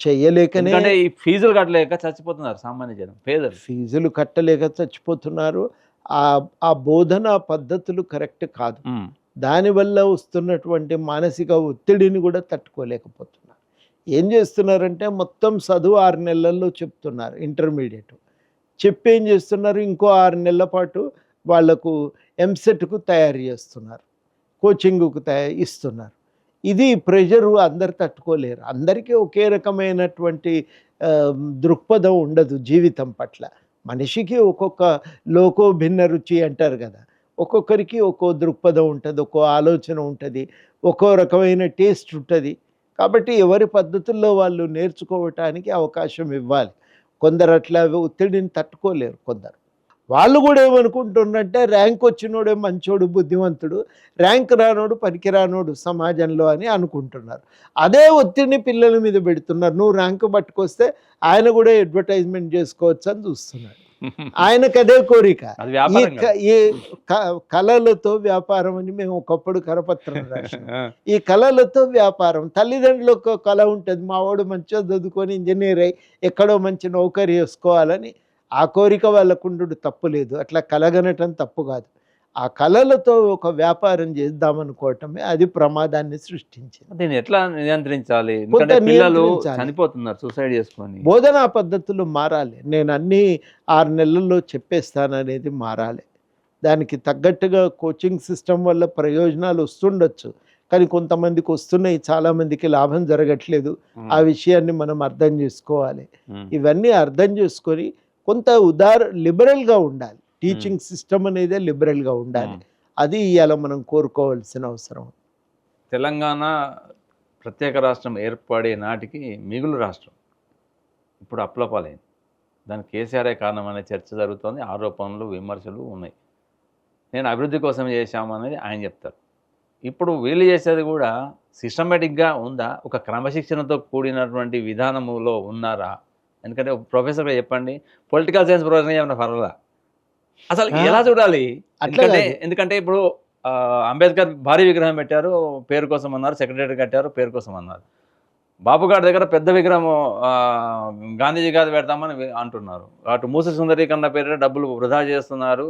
చెయ్యలేకనే ఈ ఫీజులు కట్టలేక చచ్చిపోతున్నారు సామాన్య జనం, పేదలు ఫీజులు కట్టలేక చచ్చిపోతున్నారు. ఆ బోధనా పద్ధతులు కరెక్ట్ కాదు. దానివల్ల వస్తున్నటువంటి మానసిక ఒత్తిడిని కూడా తట్టుకోలేకపోతున్నారు. ఏం చేస్తున్నారంటే మొత్తం చదువు 6 నెలల్లో చెప్తున్నారు, ఇంటర్మీడియట్ చెప్పి ఏం చేస్తున్నారు, ఇంకో 6 నెలల పాటు వాళ్లకు ఎంసెట్కు తయారు చేస్తున్నారు, కోచింగ్కు ఇస్తున్నారు. ఇది ప్రెషరు అందరు తట్టుకోలేరు. అందరికీ ఒకే రకమైనటువంటి దృక్పథం ఉండదు జీవితం పట్ల. మనిషికి ఒక్కొక్క లోకో భిన్న రుచి అంటారు కదా, ఒక్కొక్కరికి ఒక్కో దృక్పథం ఉంటుంది, ఒక్కో ఆలోచన ఉంటుంది, ఒక్కో రకమైన టేస్ట్ ఉంటుంది. కాబట్టి ఎవరి పద్ధతుల్లో వాళ్ళు నేర్చుకోవటానికి అవకాశం ఇవ్వాలి. కొందరు అట్లా ఒత్తిడిని తట్టుకోలేరు. కొందరు వాళ్ళు కూడా ఏమనుకుంటున్నారంటే ర్యాంక్ వచ్చినోడే మంచోడు బుద్ధిమంతుడు, ర్యాంక్ రానోడు పనికిరానోడు సమాజంలో అని అనుకుంటున్నారు. అదే ఒత్తిడిని పిల్లల మీద పెడుతున్నారు. నువ్వు ర్యాంక్ పట్టుకొస్తే ఆయన కూడా అడ్వర్టైజ్మెంట్ చేసుకోవచ్చు అని చూస్తున్నాడు. ఆయనకు అదే కోరిక. ఈ కళలతో వ్యాపారం అని మేము ఒకప్పుడు కరపత్రం రాసాం. ఈ కళలతో వ్యాపారం. తల్లిదండ్రులకు కళ ఉంటుంది, మా వాడు మంచిగా చదువుకొని ఇంజనీర్ అయ్యి ఎక్కడో మంచి నౌకరీ చేసుకోవాలని. ఆ కోరిక వాళ్ళకుండు తప్పు లేదు, అట్లా కలగనటం తప్పు కాదు. ఆ కళలతో ఒక వ్యాపారం చేద్దామనుకోవటమే అది ప్రమాదాన్ని సృష్టించింది. దీన్ని ఎట్లా నియంత్రించాలి? పిల్లలు చనిపోతున్నారు సూసైడ్ చేసుకొని. బోధనా పద్ధతులు మారాలి. నేను అన్ని 6 నెలల్లో చెప్పేస్తాననేది మారాలి. దానికి తగ్గట్టుగా కోచింగ్ సిస్టమ్ వల్ల ప్రయోజనాలు వస్తుండొచ్చు, కానీ కొంతమందికి వస్తున్నాయి, చాలామందికి లాభం జరగట్లేదు. ఆ విషయాన్ని మనం అర్థం చేసుకోవాలి. ఇవన్నీ అర్థం చేసుకొని కొంత లిబరల్గా ఉండాలి. టీచింగ్ సిస్టమ్ అనేది లిబరల్గా ఉండాలి. అది ఇవాళ మనం కోరుకోవాల్సిన అవసరం. తెలంగాణ ప్రత్యేక రాష్ట్రం ఏర్పడే నాటికి మిగులు రాష్ట్రం ఇప్పుడు అప్లపాలైంది. దానికి కేసీఆరే కారణం అనే చర్చ జరుగుతోంది. ఆరోపణలు విమర్శలు ఉన్నాయి. నేను అభివృద్ధి కోసం చేశామనేది ఆయన చెప్తారు. ఇప్పుడు వీళ్ళు చేసేది కూడా సిస్టమేటిక్గా ఉందా, ఒక క్రమశిక్షణతో కూడినటువంటి విధానములో ఉన్నారా? ఎందుకంటే ప్రొఫెసర్గా చెప్పండి, పొలిటికల్ సైన్స్ ప్రొఫెసర్ ఏమన్నా పర్వాలా, అసలు ఎలా చూడాలి? ఎందుకంటే ఇప్పుడు అంబేద్కర్ భారీ విగ్రహం పెట్టారు, పేరు కోసం అన్నారు, సెక్రటరీ కట్టారు, పేరు కోసం అన్నారు. బాబు గారి దగ్గర పెద్ద విగ్రహం గాంధీజీ గారు పెడతామని అంటున్నారు. అటు మూసి సుందరీకరణ పేరు డబ్బులు వృధా చేస్తున్నారు.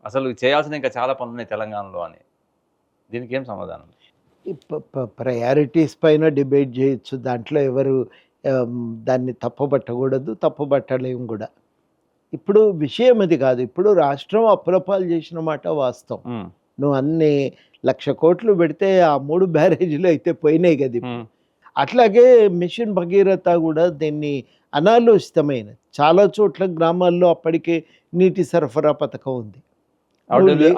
అసలు చేయాల్సిన ఇంకా చాలా పనులు ఉన్నాయి తెలంగాణలో అని. దీనికి ఏం సమాధానం? ప్రయారిటీస్ పైన డిబేట్ చేయొచ్చు, దాంట్లో ఎవరు దాన్ని తప్పుపట్టకూడదు, తప్పుపట్టలేము కూడా. ఇప్పుడు విషయం అది కాదు. ఇప్పుడు రాష్ట్రం అప్పులపాలు చేసిన మాట వాస్తవం. నువ్వు అన్ని 1,00,000 కోట్లు పెడితే ఆ 3 బ్యారేజీలు అయితే పోయినాయి కదా. అట్లాగే మిషన్ భగీరథ కూడా దీన్ని అనాలోచితమైన చాలా చోట్ల గ్రామాల్లో అప్పటికే నీటి సరఫరా పథకం ఉంది,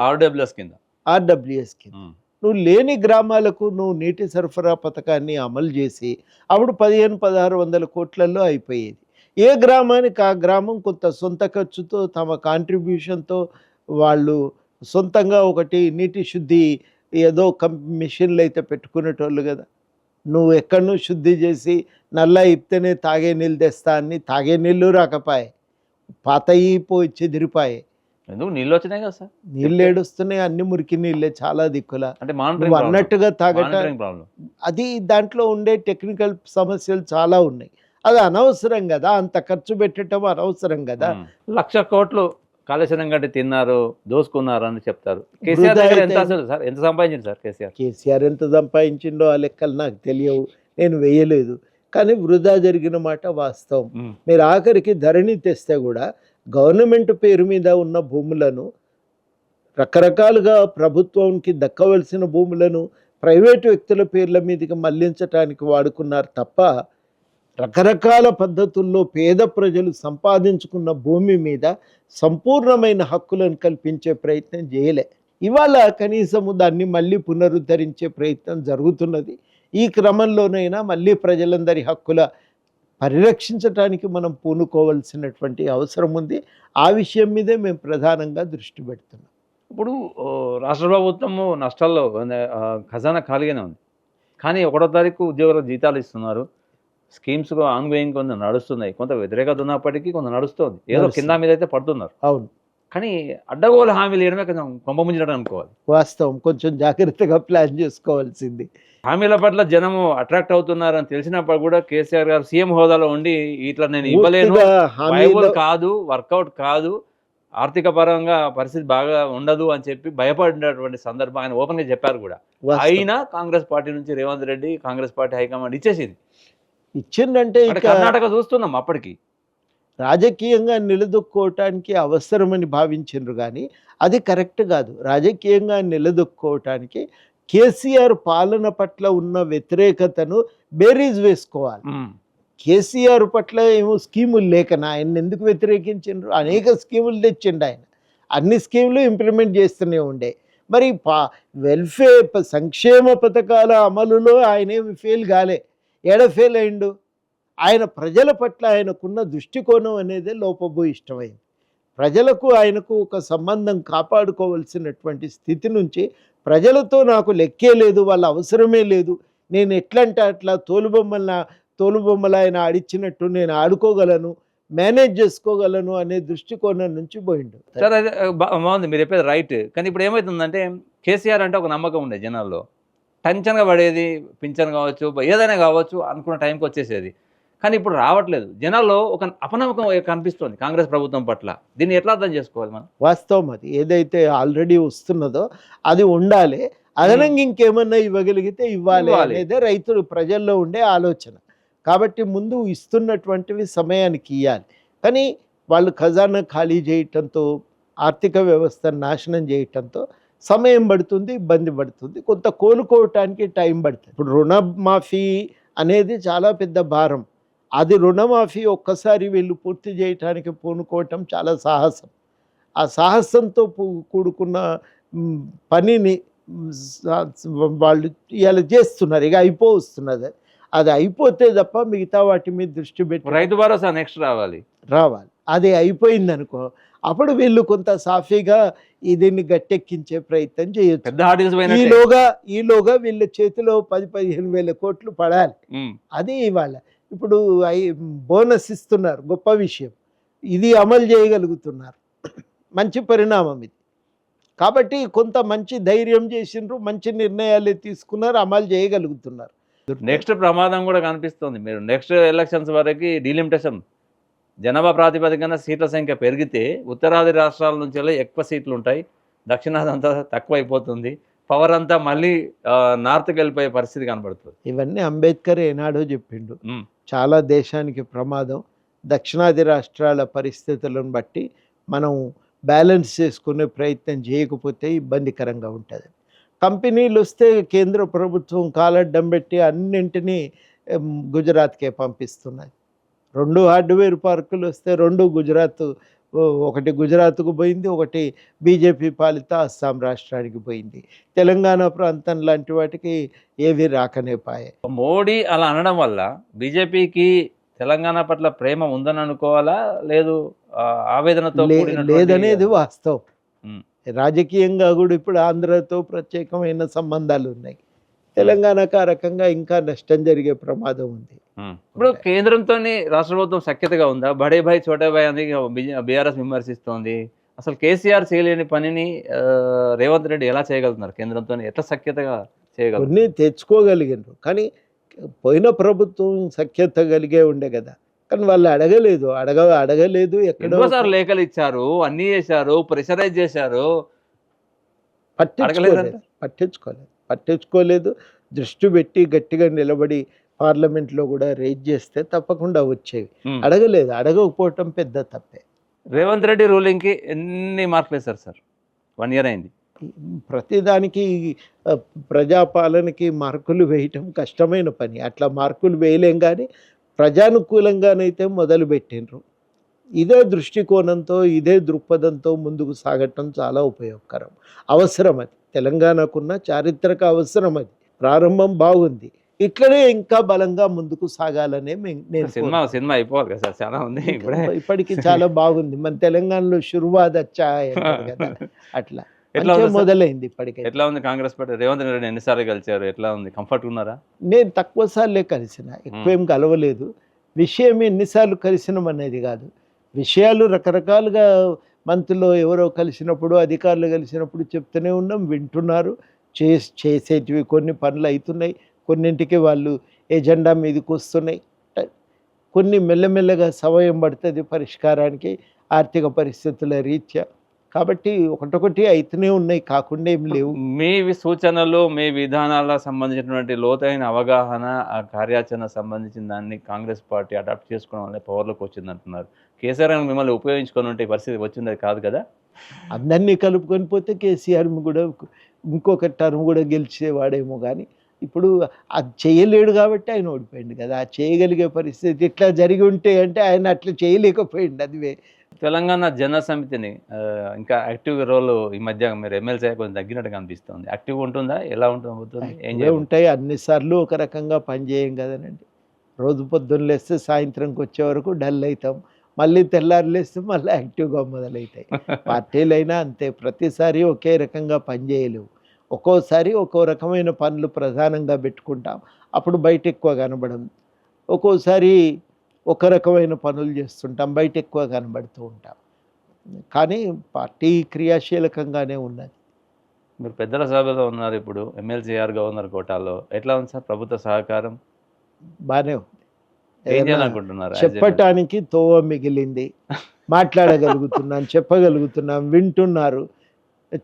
ఆర్డబ్ల్యూఎస్ కింద. నువ్వు లేని గ్రామాలకు నువ్వు నీటి సరఫరా పథకాన్ని అమలు చేసి అప్పుడు 1500-1600 కోట్లలో అయిపోయేది. ఏ గ్రామానికి ఆ గ్రామం కొంత సొంత ఖర్చుతో తమ కాంట్రిబ్యూషన్తో వాళ్ళు సొంతంగా ఒకటి నీటి శుద్ధి ఏదో మిషన్లు అయితే పెట్టుకునేటోళ్ళు కదా. నువ్వు ఎక్కడనూ శుద్ధి చేసి నల్లా ఇప్తేనే తాగే నీళ్ళు తెస్తా అని తాగే నీళ్ళు రాకపాయే, పాతయి పోయి చెదిరిపాయే. ఎందుకు నీళ్ళు వచ్చినాయి కదా సార్, నీళ్ళు ఏడుస్తున్నాయి, అన్ని మురికి నీళ్ళే చాలా దిక్కులా. అంటే అన్నట్టుగా తాగటం అది దాంట్లో ఉండే టెక్నికల్ సమస్యలు చాలా ఉన్నాయి. అది అనవసరం కదా, అంత ఖర్చు పెట్టడం అనవసరం కదా. 1,00,000 కోట్లు కాళేశ్వరం గట్టి తిన్నారు, దోసుకున్నారు అని చెప్తారు. కేసీఆర్ ఎంత సంపాదించింది సార్? కేసీఆర్ ఎంత సంపాదించిండో ఆ లెక్కలు నాకు తెలియవు, నేను వేయలేదు. కానీ వృధా జరిగిన మాట వాస్తవం. మీరు ఆఖరికి ధరణి తెస్తే కూడా గవర్నమెంట్ పేరు మీద ఉన్న భూములను రకరకాలుగా ప్రభుత్వానికి దక్కవలసిన భూములను ప్రైవేటు వ్యక్తుల పేర్ల మీదకి మళ్లించడానికి వాడుకున్నారు తప్ప రకరకాల పద్ధతుల్లో పేద ప్రజలు సంపాదించుకున్న భూమి మీద సంపూర్ణమైన హక్కులను కల్పించే ప్రయత్నం చేయలే. ఇవాళ కనీసము దాన్ని మళ్ళీ పునరుద్ధరించే ప్రయత్నం జరుగుతున్నది. ఈ క్రమంలోనైనా మళ్ళీ ప్రజలందరి హక్కుల పరిరక్షించడానికి మనం పూనుకోవాల్సినటువంటి అవసరం ఉంది. ఆ విషయం మీదే మేము ప్రధానంగా దృష్టి పెడుతున్నాం. ఇప్పుడు రాష్ట్ర ప్రభుత్వము నష్టాల్లో ఖజానా ఖాళీగానే ఉంది, కానీ 1వ తారీఖు ఉద్యోగులకు జీతాలు ఇస్తున్నారు. స్కీమ్స్ ఆన్గోయింగ్ కొంత నడుస్తున్నాయి, కొంత వ్యతిరేకత ఉన్నప్పటికీ కొంత నడుస్తుంది, ఏదో కింద మీద అయితే పడుతున్నారు. అవును, కానీ అడ్డగోలు హామీలు వేయడమే కొంచెం కొంపముంచినట్టు అనుకోవాలి. వాస్తవం, కొంచెం జాగ్రత్తగా ప్లాన్ చేసుకోవాల్సింది. హామీల పట్ల జనము అట్రాక్ట్ అవుతున్నారని తెలిసినప్పుడు కూడా కేసీఆర్ గారు సీఎం హోదాలో ఉండి ఇట్లా నేను ఇవ్వలేను, వైబుల్ కాదు, వర్కౌట్ కాదు, ఆర్థిక పరంగా పరిస్థితి బాగా ఉండదు అని చెప్పి భయపడినటువంటి సందర్భం ఆయన ఓపెన్గా చెప్పారు కూడా. అయినా కాంగ్రెస్ పార్టీ నుంచి రేవంత్ రెడ్డి కాంగ్రెస్ పార్టీ హైకమాండ్ ఇచ్చేసింది. ఇచ్చిందంటే కర్ణాటక చూస్తున్నాం. అప్పటికి రాజకీయంగా నిలదొక్కుకోవటానికి అవసరమని భావించిండ్రు కానీ అది కరెక్ట్ కాదు. రాజకీయంగా నిలదొక్కుకోవటానికి కేసీఆర్ పాలన పట్ల ఉన్న వ్యతిరేకతను బేరీజ్ వేసుకోవాలి. కేసీఆర్ పట్ల ఏమో స్కీములు లేకనా ఆయన ఎందుకు వ్యతిరేకించిండ్రు? అనేక స్కీములు తెచ్చిండు ఆయన, అన్ని స్కీములు ఇంప్లిమెంట్ చేస్తూనే ఉండే. మరి వెల్ఫేర్ సంక్షేమ పథకాల అమలులో ఆయన ఏమి ఫెయిల్ కాలే. ఎడ ఫెయిల్ అయిండు? ఆయన ప్రజల పట్ల ఆయనకున్న దృష్టికోణం అనేది లోపభూయిష్టమైంది. ప్రజలకు ఆయనకు ఒక సంబంధం కాపాడుకోవాల్సినటువంటి స్థితి నుంచి ప్రజలతో నాకు లెక్కే లేదు, వాళ్ళ అవసరమే లేదు, నేను ఎట్లంటే అట్లా తోలుబొమ్మల ఆయన ఆడిచ్చినట్టు నేను ఆడుకోగలను, మేనేజ్ చేసుకోగలను అనే దృష్టికోణం నుంచి పోయిండు. సార్ అదే బాగుంది మీరు చెప్పేది రైట్. కానీ ఇప్పుడు ఏమవుతుందంటే కేసీఆర్ అంటే ఒక నమ్మకం ఉండే జనాల్లో, టెన్షన్గా పడేది, పింఛన్ కావచ్చు ఏదైనా కావచ్చు అనుకున్న టైంకి వచ్చేసేది. కానీ ఇప్పుడు రావట్లేదు, జనాల్లో ఒక అపనమ్మకం కనిపిస్తుంది కాంగ్రెస్ ప్రభుత్వం పట్ల. దీన్ని ఎట్లా అర్థం చేసుకోవాలి మనం? వాస్తవం అది ఏదైతే ఆల్రెడీ వస్తున్నదో అది ఉండాలి, అదనంగా ఇంకేమన్నా ఇవ్వగలిగితే ఇవ్వాలి అనేదే రైతులు ప్రజల్లో ఉండే ఆలోచన. కాబట్టి ముందు ఇస్తున్నటువంటివి సమయానికి ఇవ్వాలి. కానీ వాళ్ళు ఖజానా ఖాళీ చేయటంతో, ఆర్థిక వ్యవస్థను నాశనం చేయటంతో సమయం పడుతుంది, ఇబ్బంది పడుతుంది, కొంత కోలుకోవటానికి టైం పడుతుంది. ఇప్పుడు రుణమాఫీ అనేది చాలా పెద్ద భారం. అది రుణమాఫీ ఒక్కసారి వీళ్ళు పూర్తి చేయటానికి పూనుకోవటం చాలా సాహసం. ఆ సాహసంతో కూడుకున్న పనిని వాళ్ళు ఇలా చేస్తున్నారు. ఇక అయిపోతున్నది. అది అయిపోతే తప్ప మిగతా వాటి మీద దృష్టి పెట్టి రైతు భరోసా నెక్స్ట్ రావాలి. అది అయిపోయిందనుకో అప్పుడు వీళ్ళు కొంత సాఫీగా దీన్ని గట్టెక్కించే ప్రయత్నం చేయొచ్చు. ఈలోగా వీళ్ళ చేతిలో 10-15 వేల కోట్లు పడాలి. అది ఇవాళ ఇప్పుడు బోనస్ ఇస్తున్నారు, గొప్ప విషయం. ఇది అమలు చేయగలుగుతున్నారు, మంచి పరిణామం ఇది. కాబట్టి కొంత మంచి ధైర్యం చేసిండ్రు, మంచి నిర్ణయాలు తీసుకున్నారు, అమలు చేయగలుగుతున్నారు. నెక్స్ట్ ప్రమాదం కూడా కనిపిస్తుంది. మీరు నెక్స్ట్ ఎలక్షన్స్ వరకు డీలిమిటేషన్ జనాభా ప్రాతిపదికన సీట్ల సంఖ్య పెరిగితే ఉత్తరాది రాష్ట్రాల నుంచి ఎక్కువ సీట్లు ఉంటాయి, దక్షిణాది అంతా తక్కువ అయిపోతుంది, పవర్ అంతా మళ్ళీ నార్త్కి వెళ్ళిపోయే పరిస్థితి కనబడుతుంది. ఇవన్నీ అంబేద్కర్ ఏనాడో చెప్పిండు. చాలా దేశానికి ప్రమాదం. దక్షిణాది రాష్ట్రాల పరిస్థితులను బట్టి మనం బ్యాలెన్స్ చేసుకునే ప్రయత్నం చేయకపోతే ఇబ్బందికరంగా ఉంటుంది. కంపెనీలు వస్తే కేంద్ర ప్రభుత్వం కాలడ్డం పెట్టి అన్నింటినీ గుజరాత్కే పంపిస్తున్నాయి. 2 హార్డ్వేర్ పార్కులు వస్తే 2 గుజరాత్, ఒకటి గుజరాత్కు పోయింది, ఒకటి బీజేపీ పాలిత అస్సాం రాష్ట్రానికి పోయింది. తెలంగాణ ప్రాంతం లాంటి వాటికి ఏవి రాకనే పాయే. మోడీ అలా అనడం వల్ల బీజేపీకి తెలంగాణ పట్ల ప్రేమ ఉందని అనుకోవాలా, లేదు ఆవేదనతో లేదనేది వాస్తవం. రాజకీయంగా కూడా ఇప్పుడు ఆంధ్రతో ప్రత్యేకమైన సంబంధాలు ఉన్నాయి. తెలంగాణకు ఆ రకంగా ఇంకా నష్టం జరిగే ప్రమాదం ఉంది. ఇప్పుడు కేంద్రంతో రాష్ట్ర ప్రభుత్వం సఖ్యతగా ఉందా? బడే భాయ్ చోటే భాయ్ అని బీఆర్ఎస్ విమర్శిస్తోంది. అసలు కేసీఆర్ చేయలేని పనిని రేవంత్ రెడ్డి ఎలా చేయగలుగుతున్నారు? కేంద్రంతో ఎట్లా సఖ్యతగా చేయగలరు? కొన్ని తెచ్చుకోగలిగినారు, కానీ పోయిన ప్రభుత్వం సఖ్యత కలిగే ఉండే కదా, కానీ వాళ్ళు అడగలేదు. ఎన్నోసార్లు లేఖలు ఇచ్చారు, అన్నీ చేశారు, ప్రెషరైజ్ చేశారు, పట్టించుకోలేదు. దృష్టి పెట్టి గట్టిగా నిలబడి పార్లమెంట్లో కూడా రేజ్ చేస్తే తప్పకుండా వచ్చేవి. అడగకపోవటం పెద్ద తప్పే. రేవంత్ రెడ్డి రూలింగ్కి ఎన్ని మార్కులు వేశారు సార్? 1 year అయింది. ప్రతిదానికి ప్రజాపాలనకి మార్కులు వేయటం కష్టమైన పని. అట్లా మార్కులు వేయలేం, కానీ ప్రజానుకూలంగానైతే మొదలుపెట్టినరు. ఇదే దృష్టికోణంతో, ఇదే దృక్పథంతో ముందుకు సాగటం చాలా ఉపయోగకరం, అవసరం. అది తెలంగాణకున్న చారిత్రక అవసరం. అది ప్రారంభం బాగుంది, ఇట్లనే ఇంకా బలంగా ముందుకు సాగాలనే నేను సినిమా అయిపోవాలి కదా సార్, చాలా ఉంది ఇప్పటికి చాలా బాగుంది. మన తెలంగాణలో షురువాద్ అచ్చా కదా, అట్లా మొదలైంది. ఇప్పటికే ఎట్లా ఉంది కాంగ్రెస్ పార్టీ? రేవంత్ రెడ్డి ఎన్నిసార్లు కలిసారు? ఎట్లా ఉంది? కంఫర్ట్ ఉన్నారా? నేను తక్కువ సార్లే కలిసిన, ఎక్కువేం కలవలేదు. విషయం ఎన్నిసార్లు కలిసినాం అనేది కాదు, విషయాలు రకరకాలుగా మంత్రులు ఎవరో కలిసినప్పుడు, అధికారులు కలిసినప్పుడు చెప్తూనే ఉన్నాం, వింటున్నారు. చేసేటివి కొన్ని పనులు అవుతున్నాయి, కొన్నింటికి వాళ్ళు ఎజెండా మీదకి వస్తున్నాయి, కొన్ని మెల్లమెల్లగా సమయం పడుతుంది పరిష్కారానికి ఆర్థిక పరిస్థితుల రీత్యా. కాబట్టి ఒకటొకటి అయితేనే ఉన్నాయి, కాకుండా ఏం లేవు. మీ సూచనలు, మీ విధానాలకు సంబంధించినటువంటి లోతైన అవగాహన, ఆ కార్యాచరణ సంబంధించిన దాన్ని కాంగ్రెస్ పార్టీ అడాప్ట్ చేసుకోవడం వల్లే పవర్‌లోకి వచ్చిందంటున్నారు. కేసీఆర్ గారు మిమ్మల్ని ఉపయోగించుకొని ఉంటే ఈ పరిస్థితి వచ్చిండేది కాదు కదా! అందరినీ కలుపుకొని పోతే కేసీఆర్ కూడా ఇంకొక టర్మ్ కూడా గెలిచేవాడేమో కానీ, ఇప్పుడు అది చేయలేడు కాబట్టి ఆయన ఓడిపోయిండు కదా! ఆ చేయగలిగే పరిస్థితి ఇట్లా జరిగి ఉంటే అంటే ఆయన అట్లా చేయలేకపోయిండు. అది తెలంగాణ జన సమితిని ఇంకా యాక్టివ్ రోల్ ఈ మధ్య మీరు ఎమ్మెల్సీ కొంచెం తగ్గినట్టుగా అనిపిస్తుంది. యాక్టివ్‌గా ఉంటుందా? ఎలా పోతుంది? ఏం ఇవే ఉంటాయి. అన్ని సార్లు ఒక రకంగా పని చేయం కదనండి. రోజు పొద్దున్న లేస్తే సాయంత్రంకి వచ్చే వరకు డల్ అవుతాం. మళ్ళీ తెల్లారి లేస్తే మళ్ళీ యాక్టివ్‌గా మొదలైతాయి. పార్టీలైనా అంతే, ప్రతిసారి ఒకే రకంగా పని చేయలేవు. ఒక్కోసారి ఒక్కో రకమైన పనులు ప్రధానంగా పెట్టుకుంటాం. అప్పుడు బయట ఎక్కువ కనబడం. ఒక్కోసారి ఒక రకమైన పనులు చేస్తుంటాం, బయట ఎక్కువ కనబడుతూ ఉంటాం. కానీ పార్టీ క్రియాశీలకంగానే ఉన్నది. మీరు పెద్దల సభలో ఉన్నారు ఇప్పుడు. ఎమ్మెల్సీఆర్ గవర్నర్ కోటాలో. ఎట్లా ఉంది సార్ ప్రభుత్వ సహకారం? బానే ఉంది. ఏం ఏదన్నా చేయాలనుకుంటున్నారు? చెప్పటానికి తోవ మిగిలింది. మాట్లాడగలుగుతున్నాం, చెప్పగలుగుతున్నాం, వింటున్నారు,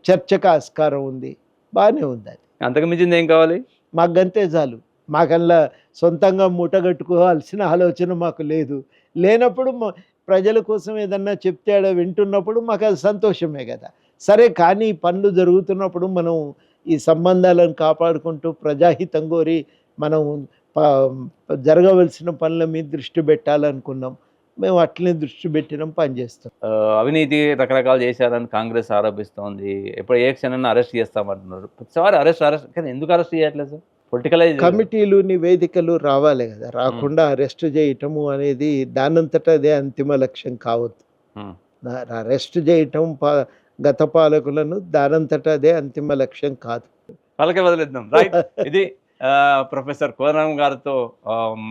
చర్చకు ఆస్కారం ఉంది. బానే ఉంది అది. అంతకు మించింది ఏం కావాలి? మాకు గంతే చాలు. మాకల్లా సొంతంగా మూటగట్టుకోవాల్సిన ఆలోచన మాకు లేదు. లేనప్పుడు ప్రజల కోసం ఏదన్నా చెప్తే ఆడ వింటున్నప్పుడు మాకు అది సంతోషమే కదా! సరే, కానీ పనులు జరుగుతున్నప్పుడు మనం ఈ సంబంధాలను కాపాడుకుంటూ ప్రజాహితం కోరి మనం ప జరగవలసిన పనుల మీద దృష్టి పెట్టాలనుకున్నాం. మేము అట్లనే దృష్టి పెట్టినాం, పనిచేస్తాం. అవినీతి రకరకాలు చేశారని కాంగ్రెస్ ఆరోపిస్తోంది. ఎప్పుడు ఏ క్షణాన అరెస్ట్ చేస్తామంటున్నారు. ప్రతిసారి అరెస్ట్ కానీ ఎందుకు అరెస్ట్ చేయట్లేదు సార్? పొలిటికలైజ్ కమిటీలు, నివేదికలు రావాలి కదా! రాకుండా అరెస్ట్ చేయటము అనేది దానంతట అదే అంతిమ లక్ష్యం కావద్దు. అరెస్ట్ చేయటం గత పాలకులను దానంతట అదే అంతిమ లక్ష్యం కాదు. వాళ్ళకే వదిలేద్దాం. రైట్. ఇది ప్రొఫెసర్ కోదండరాం గారితో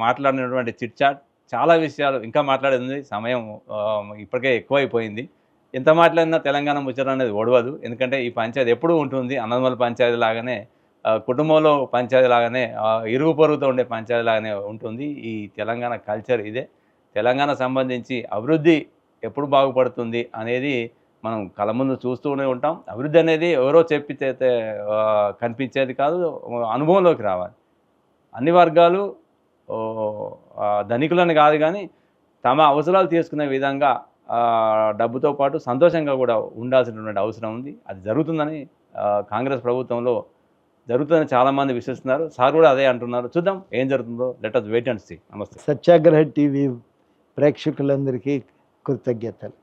మాట్లాడినటువంటి చిట్ చాట్. చాలా విషయాలు ఇంకా మాట్లాడేది ఉంది. సమయం ఇప్పటికే ఎక్కువైపోయింది. ఎంత మాట్లాడినా తెలంగాణ ముచ్చట అనేది ఒడవదు. ఎందుకంటే ఈ పంచాయతీ ఎప్పుడూ ఉంటుంది. అన్నదమ్ముల పంచాయతీ లాగానే, కుటుంబంలో పంచాయతీ లాగానే, ఇరుగు పొరుగుతో ఉండే పంచాయతీ లాగానే ఉంటుంది. ఈ తెలంగాణ కల్చర్ ఇదే. తెలంగాణ సంబంధించి అభివృద్ధి ఎప్పుడు బాగుపడుతుంది అనేది మనం కళ్ళ ముందు చూస్తూనే ఉంటాం. అభివృద్ధి అనేది ఎవరో చెప్పితే కనిపించేది కాదు, అనుభవంలోకి రావాలి. అన్ని వర్గాలు ధనికులని కాదు కానీ తమ అవసరాలు తీసుకునే విధంగా డబ్బుతో పాటు సంతోషంగా కూడా ఉండాల్సినటువంటి అవసరం ఉంది. అది జరుగుతుందని కాంగ్రెస్ ప్రభుత్వంలో జరుగుతుందని చాలామంది విశ్వసిస్తున్నారు. సార్ కూడా అదే అంటున్నారు. చూద్దాం ఏం జరుగుతుందో. Let us wait and see. నమస్తే. సత్యాగ్రహ టీవీ ప్రేక్షకులందరికీ కృతజ్ఞతలు.